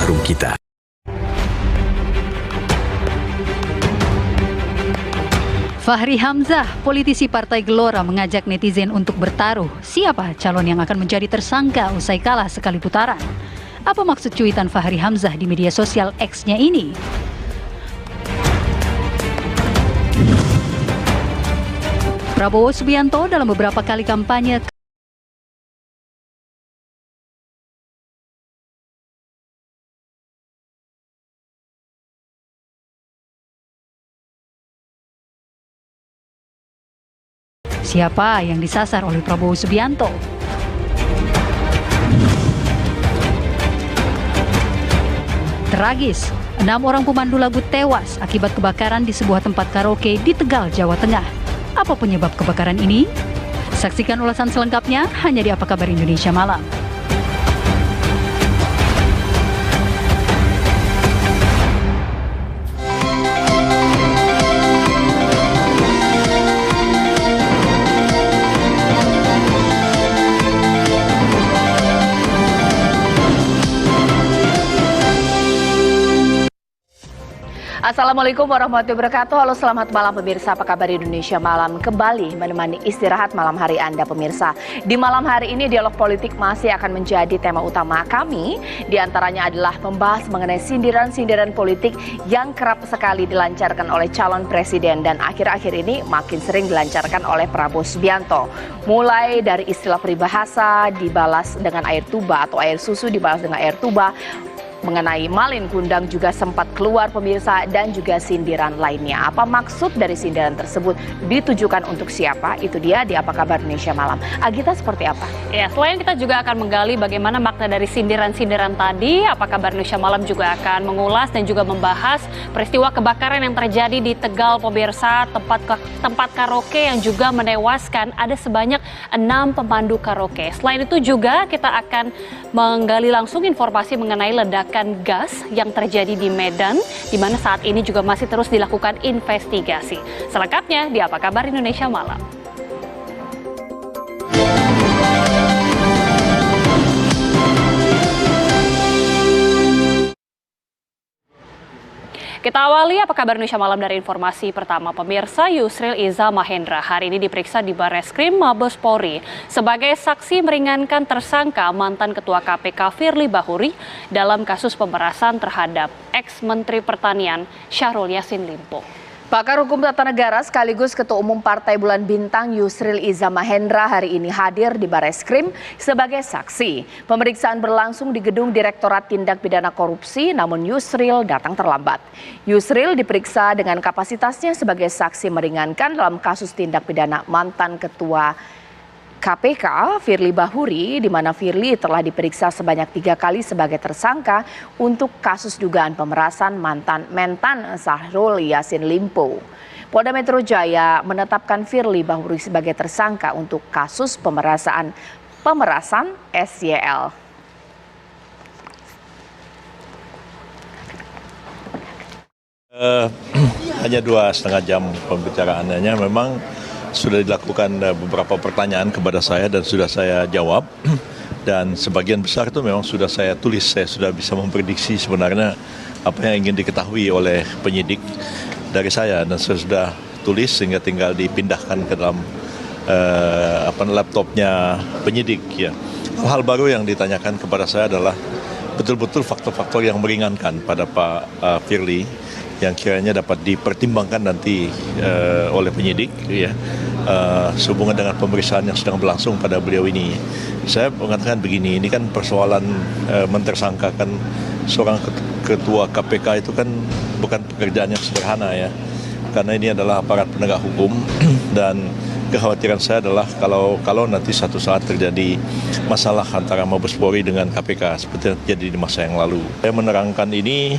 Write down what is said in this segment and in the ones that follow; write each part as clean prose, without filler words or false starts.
warung kita. Fahri Hamzah, politisi Partai Gelora, mengajak netizen untuk bertaruh siapa calon yang akan menjadi tersangka usai kalah sekali putaran. Apa maksud cuitan Fahri Hamzah di media sosial X-nya ini? Prabowo Subianto dalam beberapa kali kampanye siapa yang disasar oleh Prabowo Subianto? Tragis, 6 orang pemandu lagu tewas akibat kebakaran di sebuah tempat karaoke di Tegal, Jawa Tengah. Apa penyebab kebakaran ini? Saksikan ulasan selengkapnya hanya di Apa Kabar Indonesia Malam. Assalamualaikum warahmatullahi wabarakatuh. Halo, selamat malam pemirsa Apa Kabar Indonesia Malam, kembali menemani istirahat malam hari Anda pemirsa. Di malam hari ini dialog politik masih akan menjadi tema utama kami. Di antaranya adalah membahas mengenai sindiran-sindiran politik yang kerap sekali dilancarkan oleh calon presiden dan akhir-akhir ini makin sering dilancarkan oleh Prabowo Subianto. Mulai dari istilah peribahasa dibalas dengan air tuba atau air susu dibalas dengan air tuba. Mengenai Malin Kundang juga sempat keluar pemirsa, dan juga sindiran lainnya. Apa maksud dari sindiran tersebut, ditujukan untuk siapa? Itu dia di Apa Kabar Indonesia Malam. Agita, seperti apa? Ya, selain kita juga akan menggali bagaimana makna dari sindiran-sindiran tadi, Apa Kabar Indonesia Malam juga akan mengulas dan juga membahas peristiwa kebakaran yang terjadi di Tegal pemirsa, tempat karaoke yang juga menewaskan ada sebanyak 6 pemandu karaoke. Selain itu juga kita akan menggali langsung informasi mengenai ledakan gas yang terjadi di Medan, di mana saat ini juga masih terus dilakukan investigasi. Selengkapnya di Apa Kabar Indonesia Malam. Kita awali Apa Kabar Indonesia Malam dari informasi pertama pemirsa. Yusril Iza Mahendra hari ini diperiksa di Barreskrim Mabes Polri sebagai saksi meringankan tersangka mantan Ketua KPK Firly Bahuri dalam kasus pemerasan terhadap ex-Menteri Pertanian Syahrul Yassin Limpo. Pakar Hukum Tata Negara sekaligus Ketua Umum Partai Bulan Bintang Yusril Iza Mahendra hari ini hadir di Barreskrim sebagai saksi. Pemeriksaan berlangsung di gedung Direktorat Tindak Pidana Korupsi, namun Yusril datang terlambat. Yusril diperiksa dengan kapasitasnya sebagai saksi meringankan dalam kasus tindak pidana mantan Ketua KPK Firly Bahuri, di mana Firly telah diperiksa sebanyak 3 kali sebagai tersangka untuk kasus dugaan pemerasan mantan Mentan Syahrul Yassin Limpo. Polda Metro Jaya menetapkan Firly Bahuri sebagai tersangka untuk kasus pemerasan SYL. Hanya 2,5 jam pembicaraannya, memang sudah dilakukan beberapa pertanyaan kepada saya dan sudah saya jawab, dan sebagian besar itu memang sudah saya tulis. Saya sudah bisa memprediksi sebenarnya apa yang ingin diketahui oleh penyidik dari saya, dan saya sudah tulis sehingga tinggal dipindahkan ke dalam laptopnya penyidik. Ya. Hal baru yang ditanyakan kepada saya adalah betul-betul faktor-faktor yang meringankan pada Pak Firly yang kiranya dapat dipertimbangkan nanti oleh penyidik, ya, sehubungan dengan pemeriksaan yang sedang berlangsung pada beliau ini. Saya mengatakan begini, ini kan persoalan mentersangkakan seorang ketua KPK itu kan bukan pekerjaan yang sederhana, ya, karena ini adalah aparat penegak hukum dan kekhawatiran saya adalah kalau nanti satu saat terjadi masalah antara Mabes Polri dengan KPK seperti yang terjadi di masa yang lalu. Saya menerangkan ini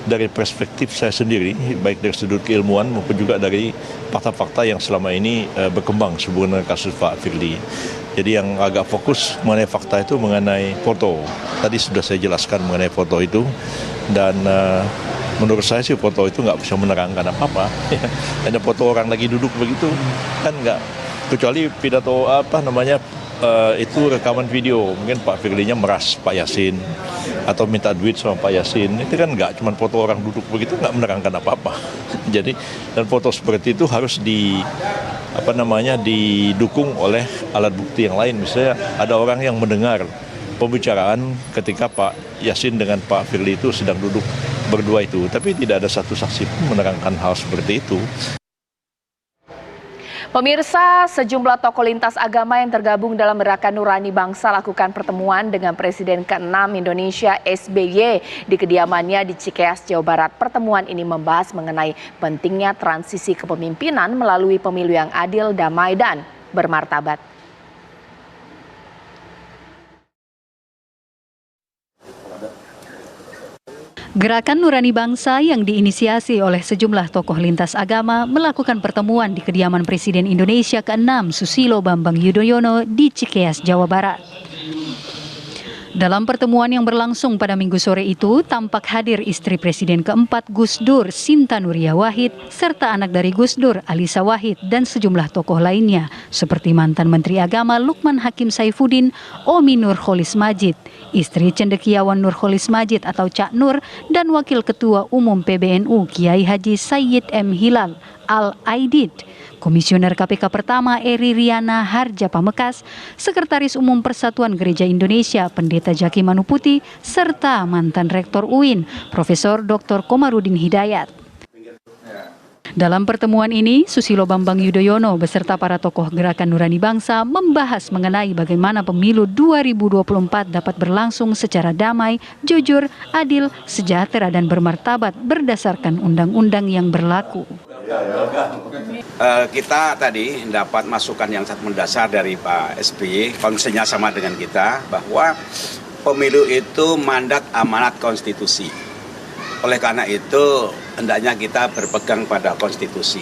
dari perspektif saya sendiri, baik dari sudut keilmuan maupun juga dari fakta-fakta yang selama ini berkembang sehubungan dengan kasus Pak Firly. Jadi yang agak fokus mengenai fakta itu mengenai foto. Tadi sudah saya jelaskan mengenai foto itu, dan menurut saya sih foto itu nggak bisa menerangkan apa-apa. Hanya foto orang lagi duduk begitu kan nggak, kecuali pidato itu rekaman video, mungkin Pak Firly-nya meras Pak Yasin atau minta duit sama Pak Yasin. Itu kan nggak cuma foto orang duduk begitu, nggak menerangkan apa-apa. Jadi dan foto seperti itu harus didukung oleh alat bukti yang lain. Misalnya ada orang yang mendengar pembicaraan ketika Pak Yasin dengan Pak Firly itu sedang duduk berdua itu, tapi tidak ada satu saksi pun menerangkan hal seperti itu. Pemirsa, sejumlah tokoh lintas agama yang tergabung dalam Gerakan Nurani Bangsa lakukan pertemuan dengan Presiden ke-6 Indonesia SBY di kediamannya di Cikeas, Jawa Barat. Pertemuan ini membahas mengenai pentingnya transisi kepemimpinan melalui pemilu yang adil, damai, dan bermartabat. Gerakan Nurani Bangsa yang diinisiasi oleh sejumlah tokoh lintas agama melakukan pertemuan di kediaman Presiden Indonesia ke-6 Susilo Bambang Yudhoyono di Cikeas, Jawa Barat. Dalam pertemuan yang berlangsung pada Minggu sore itu, tampak hadir istri Presiden ke-4 Gus Dur, Sinta Nuria Wahid, serta anak dari Gus Dur, Alisa Wahid, dan sejumlah tokoh lainnya, seperti mantan Menteri Agama Lukman Hakim Saifuddin, Omi Nurholis Majid, istri Cendekiawan Nurholis Majid atau Cak Nur, dan Wakil Ketua Umum PBNU Kiai Haji Sayyid M. Hilal Al-Aidid, Komisioner KPK pertama Eri Riana Harja Pamekas, Sekretaris Umum Persatuan Gereja Indonesia Pendeta Jaki Manuputi, serta mantan Rektor UIN Profesor Dr. Komarudin Hidayat. Dalam pertemuan ini, Susilo Bambang Yudhoyono beserta para tokoh Gerakan Nurani Bangsa membahas mengenai bagaimana pemilu 2024 dapat berlangsung secara damai, jujur, adil, sejahtera, dan bermartabat berdasarkan undang-undang yang berlaku. Kita tadi dapat masukan yang sangat mendasar dari Pak SBY, konsepnya sama dengan kita, bahwa pemilu itu mandat amanat konstitusi. Oleh karena itu, hendaknya kita berpegang pada konstitusi.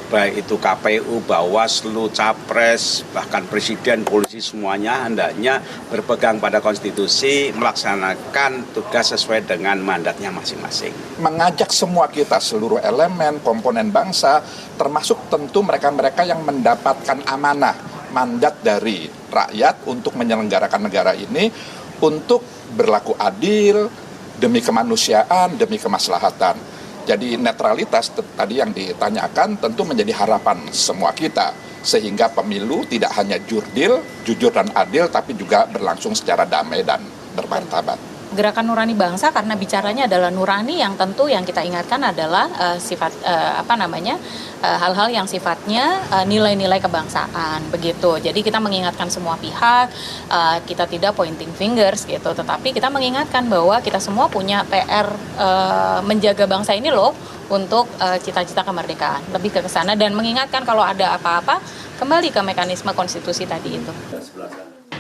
Baik itu KPU, Bawaslu, Capres, bahkan Presiden, polisi, semuanya hendaknya berpegang pada konstitusi, melaksanakan tugas sesuai dengan mandatnya masing-masing. Mengajak semua kita, seluruh elemen, komponen bangsa, termasuk tentu mereka-mereka yang mendapatkan amanah, mandat dari rakyat untuk menyelenggarakan negara ini, untuk berlaku adil, demi kemanusiaan, demi kemaslahatan. Jadi netralitas tadi yang ditanyakan tentu menjadi harapan semua kita. Sehingga pemilu tidak hanya jujur dan adil, tapi juga berlangsung secara damai dan bermartabat. Gerakan Nurani Bangsa karena bicaranya adalah nurani, yang tentu yang kita ingatkan adalah hal-hal yang sifatnya nilai-nilai kebangsaan begitu. Jadi kita mengingatkan semua pihak, kita tidak pointing fingers gitu, tetapi kita mengingatkan bahwa kita semua punya PR menjaga bangsa ini loh untuk cita-cita kemerdekaan. Lebih ke sana dan mengingatkan kalau ada apa-apa kembali ke mekanisme konstitusi tadi itu.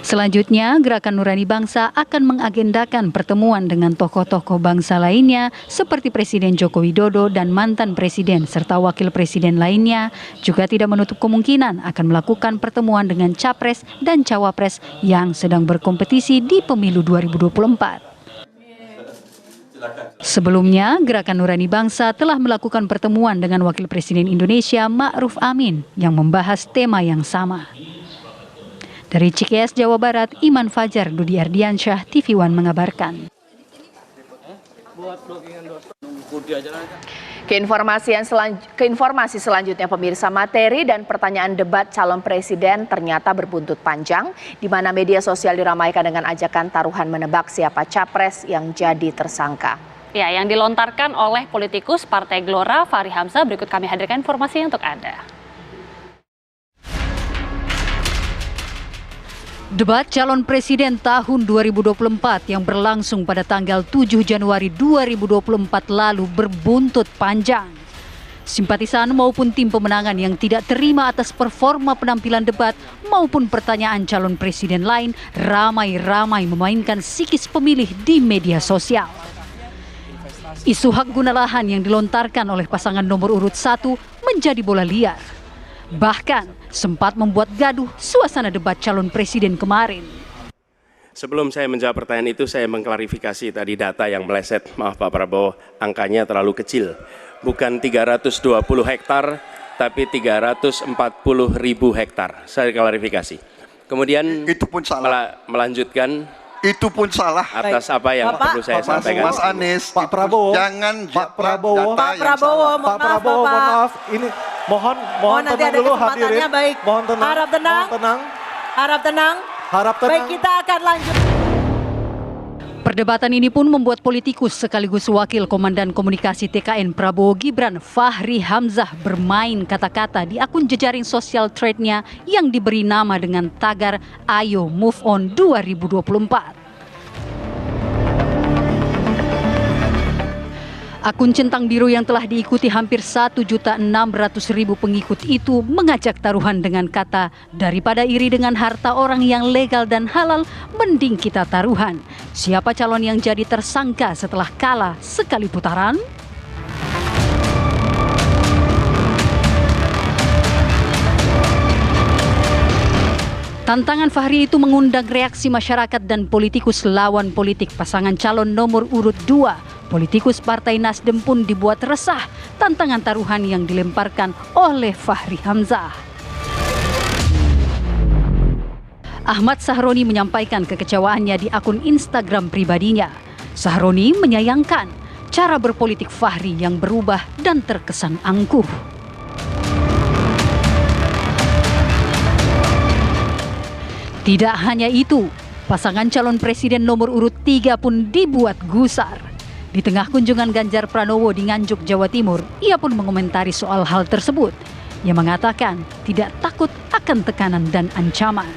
Selanjutnya, Gerakan Nurani Bangsa akan mengagendakan pertemuan dengan tokoh-tokoh bangsa lainnya seperti Presiden Joko Widodo dan mantan presiden serta wakil presiden lainnya, juga tidak menutup kemungkinan akan melakukan pertemuan dengan capres dan cawapres yang sedang berkompetisi di pemilu 2024. Sebelumnya, Gerakan Nurani Bangsa telah melakukan pertemuan dengan Wakil Presiden Indonesia Ma'ruf Amin yang membahas tema yang sama. Dari Cikeas, Jawa Barat, Iman Fajar, Dudi Ardiansyah, TV One mengabarkan. Keinformasi selanjutnya, pemirsa, materi dan pertanyaan debat calon presiden ternyata berbuntut panjang, di mana media sosial diramaikan dengan ajakan taruhan menebak siapa capres yang jadi tersangka. Ya, yang dilontarkan oleh politikus Partai Gelora, Fahri Hamzah. Berikut kami hadirkan informasinya untuk Anda. Debat calon presiden tahun 2024 yang berlangsung pada tanggal 7 Januari 2024 lalu berbuntut panjang. Simpatisan maupun tim pemenangan yang tidak terima atas performa penampilan debat maupun pertanyaan calon presiden lain ramai-ramai memainkan psikis pemilih di media sosial. Isu hak guna lahan yang dilontarkan oleh pasangan nomor urut 1 menjadi bola liar. Bahkan sempat membuat gaduh suasana debat calon presiden kemarin. Sebelum saya menjawab pertanyaan itu, saya mengklarifikasi tadi data yang meleset. Maaf Pak Prabowo, angkanya terlalu kecil. Bukan 320 hektar, tapi 340.000 hektar. Saya klarifikasi. Kemudian Itu pun salah. melanjutkan Itu pun salah. atas apa yang Bapak. perlu saya sampaikan. Mas Anies, Pak itu Prabowo. jangan Pak Prabowo. Pak Prabowo, Pak Prabowo, mohon maaf, ini mohon nanti tenang ada dulu kesempatannya, hadirin. baik. Mohon tenang. Harap tenang. Mohon tenang. Harap tenang. Harap tenang. Baik, kita akan lanjut. Perdebatan ini pun membuat politikus sekaligus Wakil Komandan Komunikasi TKN Prabowo Gibran Fahri Hamzah bermain kata-kata di akun jejaring sosial thread-nya yang diberi nama dengan tagar Ayo Move On 2024. Akun centang biru yang telah diikuti hampir 1.600.000 pengikut itu mengajak taruhan dengan kata, daripada iri dengan harta orang yang legal dan halal, mending kita taruhan. Siapa calon yang jadi tersangka setelah kalah sekali putaran? Tantangan Fahri itu mengundang reaksi masyarakat dan politikus lawan politik pasangan calon nomor urut 2. Politikus Partai Nasdem pun dibuat resah tantangan taruhan yang dilemparkan oleh Fahri Hamzah. Ahmad Sahroni menyampaikan kekecewaannya di akun Instagram pribadinya. Sahroni menyayangkan cara berpolitik Fahri yang berubah dan terkesan angkuh. Tidak hanya itu, pasangan calon presiden nomor urut 3 pun dibuat gusar. Di tengah kunjungan Ganjar Pranowo di Nganjuk, Jawa Timur, ia pun mengomentari soal hal tersebut. Ia mengatakan tidak takut akan tekanan dan ancaman.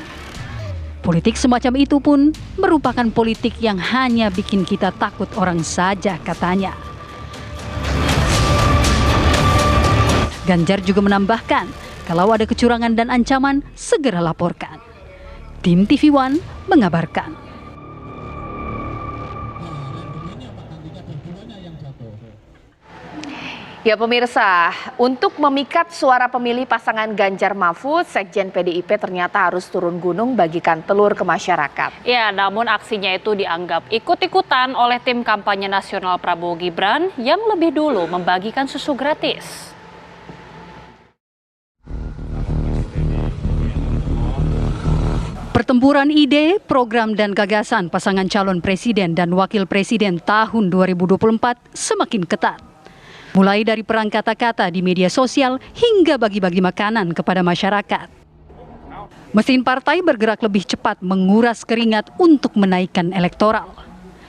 Politik semacam itu pun merupakan politik yang hanya bikin kita takut orang saja, katanya. Ganjar juga menambahkan, kalau ada kecurangan dan ancaman, segera laporkan. Tim TV One mengabarkan. Ya pemirsa, untuk memikat suara pemilih pasangan Ganjar Mahfud, Sekjen PDIP ternyata harus turun gunung bagikan telur ke masyarakat. Ya, namun aksinya itu dianggap ikut-ikutan oleh tim kampanye nasional Prabowo Gibran yang lebih dulu membagikan susu gratis. Pertempuran ide, program dan gagasan pasangan calon presiden dan wakil presiden tahun 2024 semakin ketat. Mulai dari perang kata-kata di media sosial hingga bagi-bagi makanan kepada masyarakat. Mesin partai bergerak lebih cepat menguras keringat untuk menaikkan elektoral.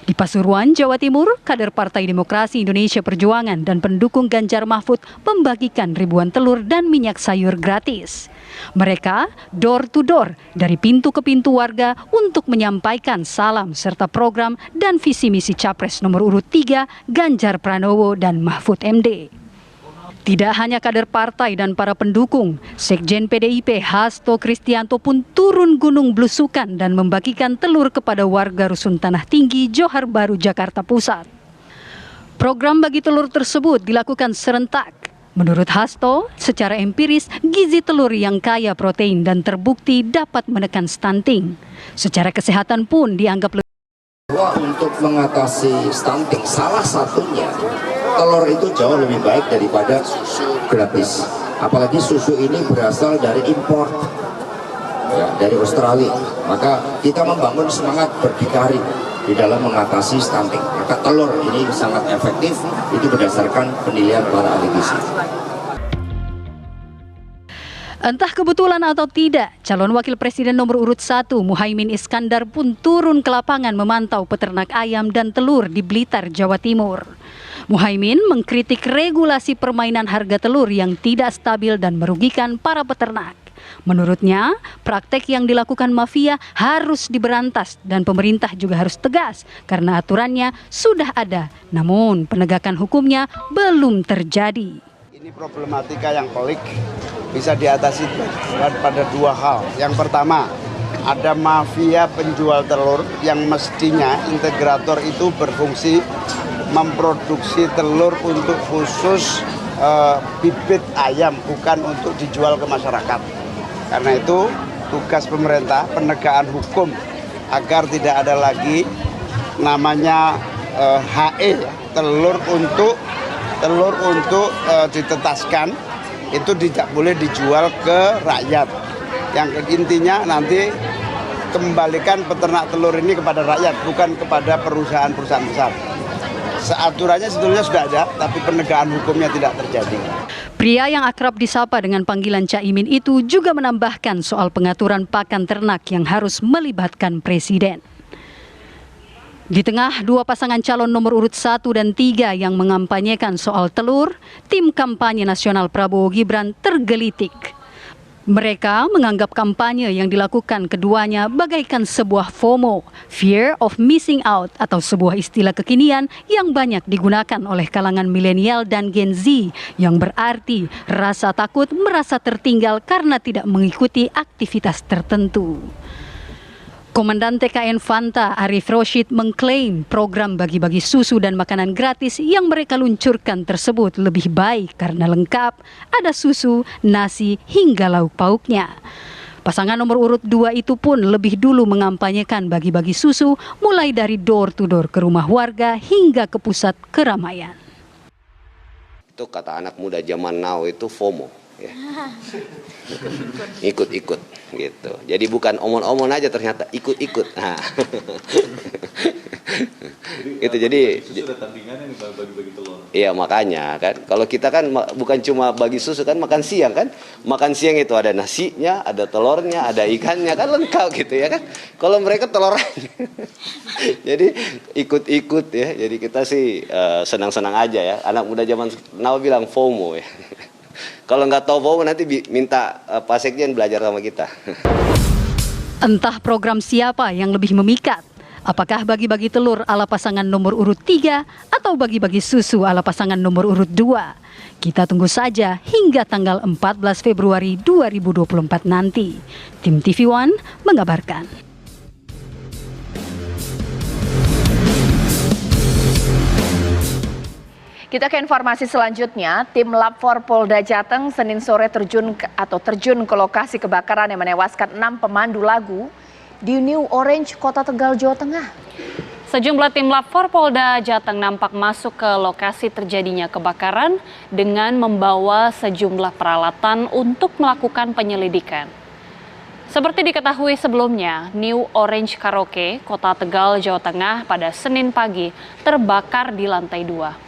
Di Pasuruan, Jawa Timur, kader Partai Demokrasi Indonesia Perjuangan dan pendukung Ganjar Mahfud membagikan ribuan telur dan minyak sayur gratis. Mereka door to door dari pintu ke pintu warga untuk menyampaikan salam serta program dan visi misi Capres nomor urut 3 Ganjar Pranowo dan Mahfud MD. Tidak hanya kader partai dan para pendukung, Sekjen PDIP Hasto Kristianto pun turun gunung belusukan dan membagikan telur kepada warga Rusun Tanah Tinggi, Johar Baru, Jakarta Pusat. Program bagi telur tersebut dilakukan serentak. Menurut Hasto, secara empiris, gizi telur yang kaya protein dan terbukti dapat menekan stunting. Secara kesehatan pun dianggap lebih untuk mengatasi stunting, salah satunya telur itu jauh lebih baik daripada susu gratis. Apalagi susu ini berasal dari impor, ya, dari Australia. Maka kita membangun semangat berdikari di dalam mengatasi stunting. Maka telur ini sangat efektif, itu berdasarkan penilaian para ahli gizi. Entah kebetulan atau tidak, calon wakil presiden nomor urut 1 Muhaimin Iskandar pun turun ke lapangan memantau peternak ayam dan telur di Blitar, Jawa Timur. Muhaimin mengkritik regulasi permainan harga telur yang tidak stabil dan merugikan para peternak. Menurutnya, praktek yang dilakukan mafia harus diberantas dan pemerintah juga harus tegas karena aturannya sudah ada, namun penegakan hukumnya belum terjadi. Ini problematika yang pelik bisa diatasi pada dua hal. Yang pertama, ada mafia penjual telur yang mestinya integrator itu berfungsi memproduksi telur untuk khusus bibit ayam, bukan untuk dijual ke masyarakat. Karena itu tugas pemerintah penegakan hukum agar tidak ada lagi namanya HE, telur untuk ditetaskan, itu tidak boleh dijual ke rakyat. Yang intinya nanti kembalikan peternak telur ini kepada rakyat, bukan kepada perusahaan-perusahaan besar. Aturannya sebetulnya sudah ada, tapi penegakan hukumnya tidak terjadi. Pria yang akrab disapa dengan panggilan Caimin itu juga menambahkan soal pengaturan pakan ternak yang harus melibatkan Presiden. Di tengah dua pasangan calon nomor urut 1 dan 3 yang mengampanyekan soal telur, tim kampanye nasional Prabowo Gibran tergelitik. Mereka menganggap kampanye yang dilakukan keduanya bagaikan sebuah FOMO, Fear of Missing Out, atau sebuah istilah kekinian yang banyak digunakan oleh kalangan milenial dan Gen Z, yang berarti rasa takut merasa tertinggal karena tidak mengikuti aktivitas tertentu. Komandan TKN Fanta Arif Roshid mengklaim program bagi-bagi susu dan makanan gratis yang mereka luncurkan tersebut lebih baik karena lengkap, ada susu, nasi, hingga lauk pauknya. Pasangan nomor urut 2 itu pun lebih dulu mengampanyekan bagi-bagi susu mulai dari door to door ke rumah warga hingga ke pusat keramaian. Itu kata anak muda zaman now itu FOMO. Ya. Ikut-ikut gitu. Jadi bukan omong-omong aja, ternyata ikut-ikut. Nah. Gitu, jadi sudah tandingannya nih bagi-bagi telur. Iya, makanya kan kalau kita kan bukan cuma bagi susu kan, makan siang kan. Makan siang itu ada nasinya, ada telurnya, ada ikannya, kan lengkap gitu ya kan. Kalau mereka telur aja. Jadi ikut-ikut ya. Jadi kita sih senang-senang aja ya. Anak muda zaman now bilang FOMO ya. Kalau nggak tahu FOMO nanti minta Pak Sekjen belajar sama kita. Entah program siapa yang lebih memikat. Apakah bagi-bagi telur ala pasangan nomor urut 3 atau bagi-bagi susu ala pasangan nomor urut 2? Kita tunggu saja hingga tanggal 14 Februari 2024 nanti. Tim TV One mengabarkan. Kita ke informasi selanjutnya, tim Lab 4 Polda Jateng Senin sore terjun ke lokasi kebakaran yang menewaskan 6 pemandu lagu di New Orange, Kota Tegal, Jawa Tengah. Sejumlah tim Lab 4 Polda Jateng nampak masuk ke lokasi terjadinya kebakaran dengan membawa sejumlah peralatan untuk melakukan penyelidikan. Seperti diketahui sebelumnya, New Orange Karaoke, Kota Tegal, Jawa Tengah pada Senin pagi terbakar di lantai 2.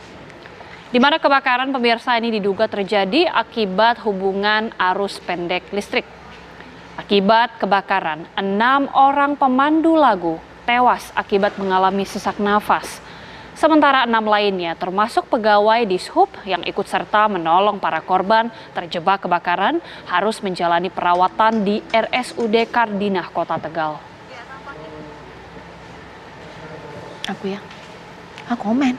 Di mana kebakaran pemirsa ini diduga terjadi akibat hubungan arus pendek listrik. Akibat kebakaran, 6 orang pemandu lagu tewas akibat mengalami sesak nafas. Sementara 6 lainnya termasuk pegawai Dishub yang ikut serta menolong para korban terjebak kebakaran harus menjalani perawatan di RSUD Kardinah Kota Tegal. Aku komen.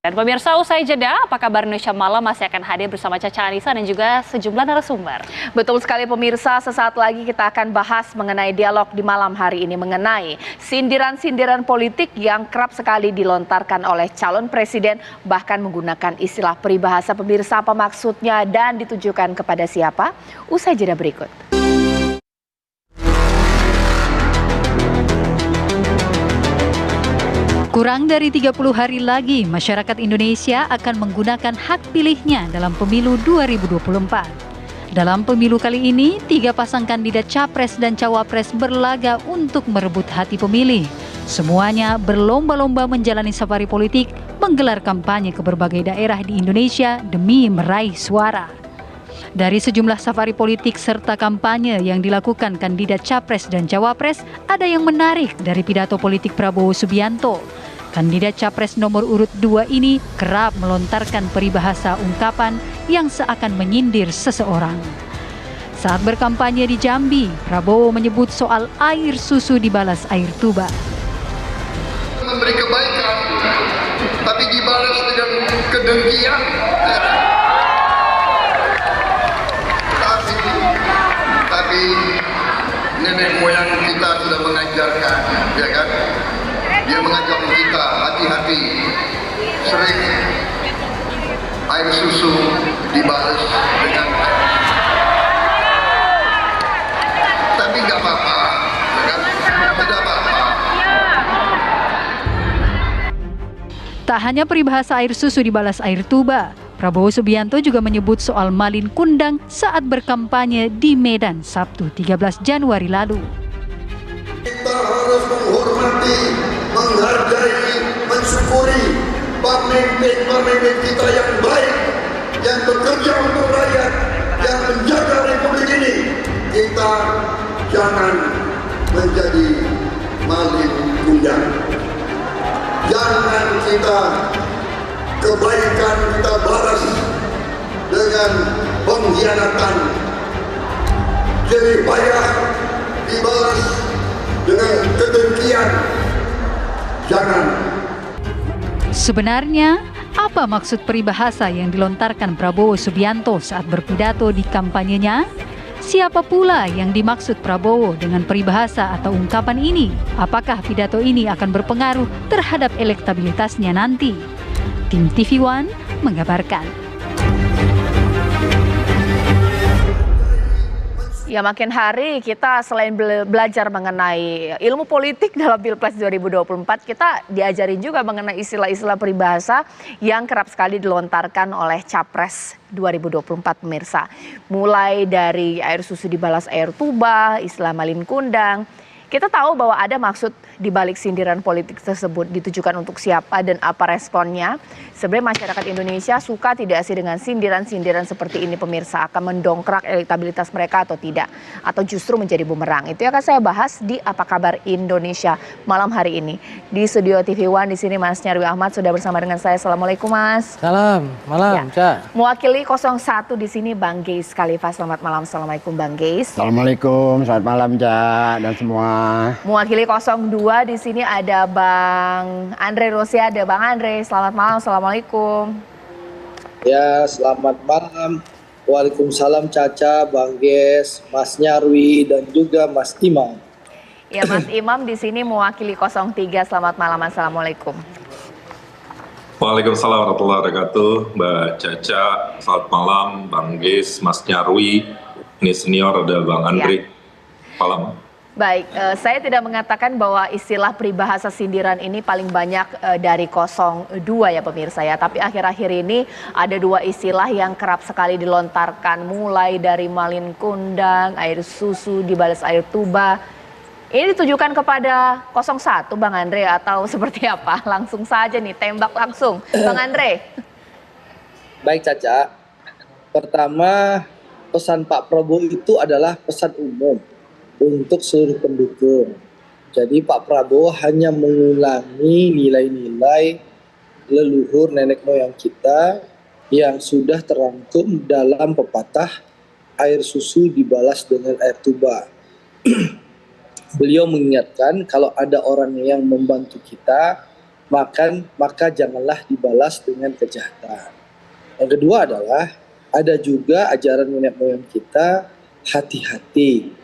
Dan pemirsa, usai jeda, apa kabar Indonesia Malam masih akan hadir bersama Caca Anissa dan juga sejumlah narasumber. Betul sekali pemirsa, sesaat lagi kita akan bahas mengenai dialog di malam hari ini mengenai sindiran-sindiran politik yang kerap sekali dilontarkan oleh calon presiden, bahkan menggunakan istilah peribahasa. Pemirsa, apa maksudnya dan ditujukan kepada siapa? Usai jeda berikut. Kurang dari 30 hari lagi, masyarakat Indonesia akan menggunakan hak pilihnya dalam pemilu 2024. Dalam pemilu kali ini, 3 pasang kandidat capres dan cawapres berlaga untuk merebut hati pemilih. Semuanya berlomba-lomba menjalani safari politik, menggelar kampanye ke berbagai daerah di Indonesia demi meraih suara. Dari sejumlah safari politik serta kampanye yang dilakukan kandidat capres dan cawapres, ada yang menarik dari pidato politik Prabowo Subianto. Kandidat capres nomor urut 2 ini kerap melontarkan peribahasa ungkapan yang seakan menyindir seseorang. Saat berkampanye di Jambi, Prabowo menyebut soal air susu dibalas air tuba. Memberi kebaikan, tapi dibalas dengan kedengkian. Tapi nenek moyang kita sudah mengajarkan, ya kan? Dia mengajar kita hati-hati. Sering air susu dibalas dengan air. Tapi nggak apa-apa, ya kan? Tidak apa-apa. Tak hanya peribahasa air susu dibalas air tuba, Prabowo Subianto juga menyebut soal Malin Kundang saat berkampanye di Medan Sabtu 13 Januari lalu. Kita harus menghormati, menghargai, mensyukuri pemimpin-pemimpin kita yang baik, yang bekerja untuk rakyat, yang menjaga republik ini. Kita jangan menjadi Malin Kundang. Jangan kita kebaikan kita balas dengan pengkhianatan. Jadi payah dibalas dengan kedengkian. Jangan. Sebenarnya, apa maksud peribahasa yang dilontarkan Prabowo Subianto saat berpidato di kampanyenya? Siapa pula yang dimaksud Prabowo dengan peribahasa atau ungkapan ini? Apakah pidato ini akan berpengaruh terhadap elektabilitasnya nanti? Tim TV One mengabarkan. Ya, makin hari kita selain belajar mengenai ilmu politik dalam Pilpres 2024, kita diajarin juga mengenai istilah-istilah peribahasa yang kerap sekali dilontarkan oleh Capres 2024 pemirsa. Mulai dari air susu dibalas air tuba, istilah Malin Kundang. Kita tahu bahwa ada maksud di balik sindiran politik tersebut ditujukan untuk siapa dan apa responnya. Sebenarnya masyarakat Indonesia suka tidak sih dengan sindiran-sindiran seperti ini pemirsa, akan mendongkrak elektabilitas mereka atau tidak, atau justru menjadi bumerang. Itu akan saya bahas di Apa Kabar Indonesia malam hari ini. Di studio TV One di sini Mas Nyarwi Ahmad sudah bersama dengan saya. Assalamualaikum Mas. Salam, malam, Cak. Mewakili 01 di sini Bang Geis Khalifa. Selamat malam. Assalamualaikum Bang Geis. Assalamualaikum, selamat malam, Cak, dan semua. Mewakili 02 di sini ada Bang Andre Rosiade. Bang Andre, selamat malam. Assalamualaikum. Ya, selamat malam. Waalaikumsalam Caca, Bang Ges, Mas Nyarwi, dan juga Mas Imam. Ya, Mas Imam di sini mewakili 03. Selamat malam. Assalamualaikum. Waalaikumsalam warahmatullahi wabarakatuh. Mbak Caca, selamat malam. Bang Ges, Mas Nyarwi, ini senior ada Bang Andre. Malam. Baik, saya tidak mengatakan bahwa istilah peribahasa sindiran ini paling banyak dari 02 ya pemirsa ya. Tapi akhir-akhir ini ada dua istilah yang kerap sekali dilontarkan. Mulai dari Malin Kundang, air susu dibalas air tuba. Ini ditujukan kepada 01 Bang Andre atau seperti apa? Langsung saja nih, tembak langsung. Bang Andre. Baik Caca, pertama pesan Pak Prabowo itu adalah pesan umum untuk seluruh pendukung. Jadi Pak Prabowo hanya mengulangi nilai-nilai leluhur nenek moyang kita yang sudah terangkum dalam pepatah air susu dibalas dengan air tuba. Beliau mengingatkan kalau ada orang yang membantu kita, maka janganlah dibalas dengan kejahatan. Yang kedua adalah ada juga ajaran nenek moyang kita, hati-hati.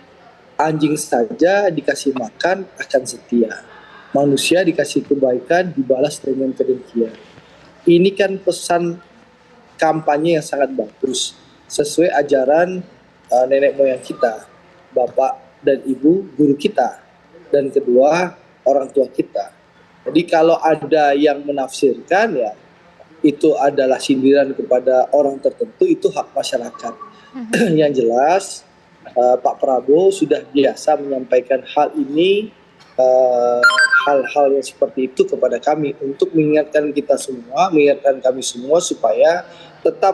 Anjing saja dikasih makan akan setia. Manusia dikasih kebaikan dibalas dengan kedengkian. Ini kan pesan kampanye yang sangat bagus. Sesuai ajaran nenek moyang kita. Bapak dan ibu guru kita. Dan kedua orang tua kita. Jadi kalau ada yang menafsirkan ya itu adalah sindiran kepada orang tertentu, itu hak masyarakat. Yang jelas Pak Prabowo sudah biasa menyampaikan hal ini, hal-hal yang seperti itu kepada kami untuk mengingatkan kita semua, mengingatkan kami semua supaya tetap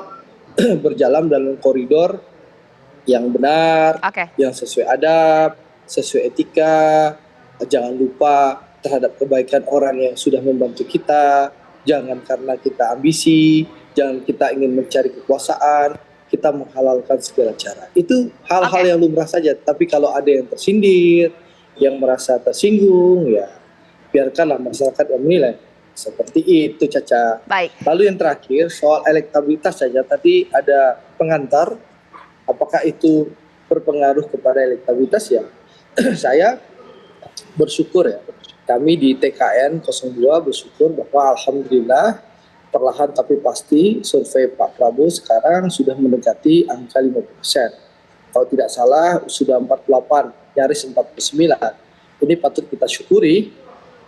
berjalan dalam koridor yang benar, yang sesuai adab, sesuai etika, jangan lupa terhadap kebaikan orang yang sudah membantu kita, jangan karena kita ambisi, jangan kita ingin mencari kekuasaan, kita menghalalkan segala cara. Itu hal-hal yang lumrah saja. Tapi kalau ada yang tersindir, yang merasa tersinggung, ya biarkanlah masyarakat yang menilai. Seperti itu Caca. Baik. Lalu yang terakhir soal elektabilitas saja. Tadi ada pengantar. Apakah itu berpengaruh kepada elektabilitas ya? Saya bersyukur ya. Kami di TKN 02 bersyukur bahwa alhamdulillah perlahan tapi pasti survei Pak Prabowo sekarang sudah mendekati angka 50%. Kalau tidak salah sudah 48, nyaris 49. Ini patut kita syukuri.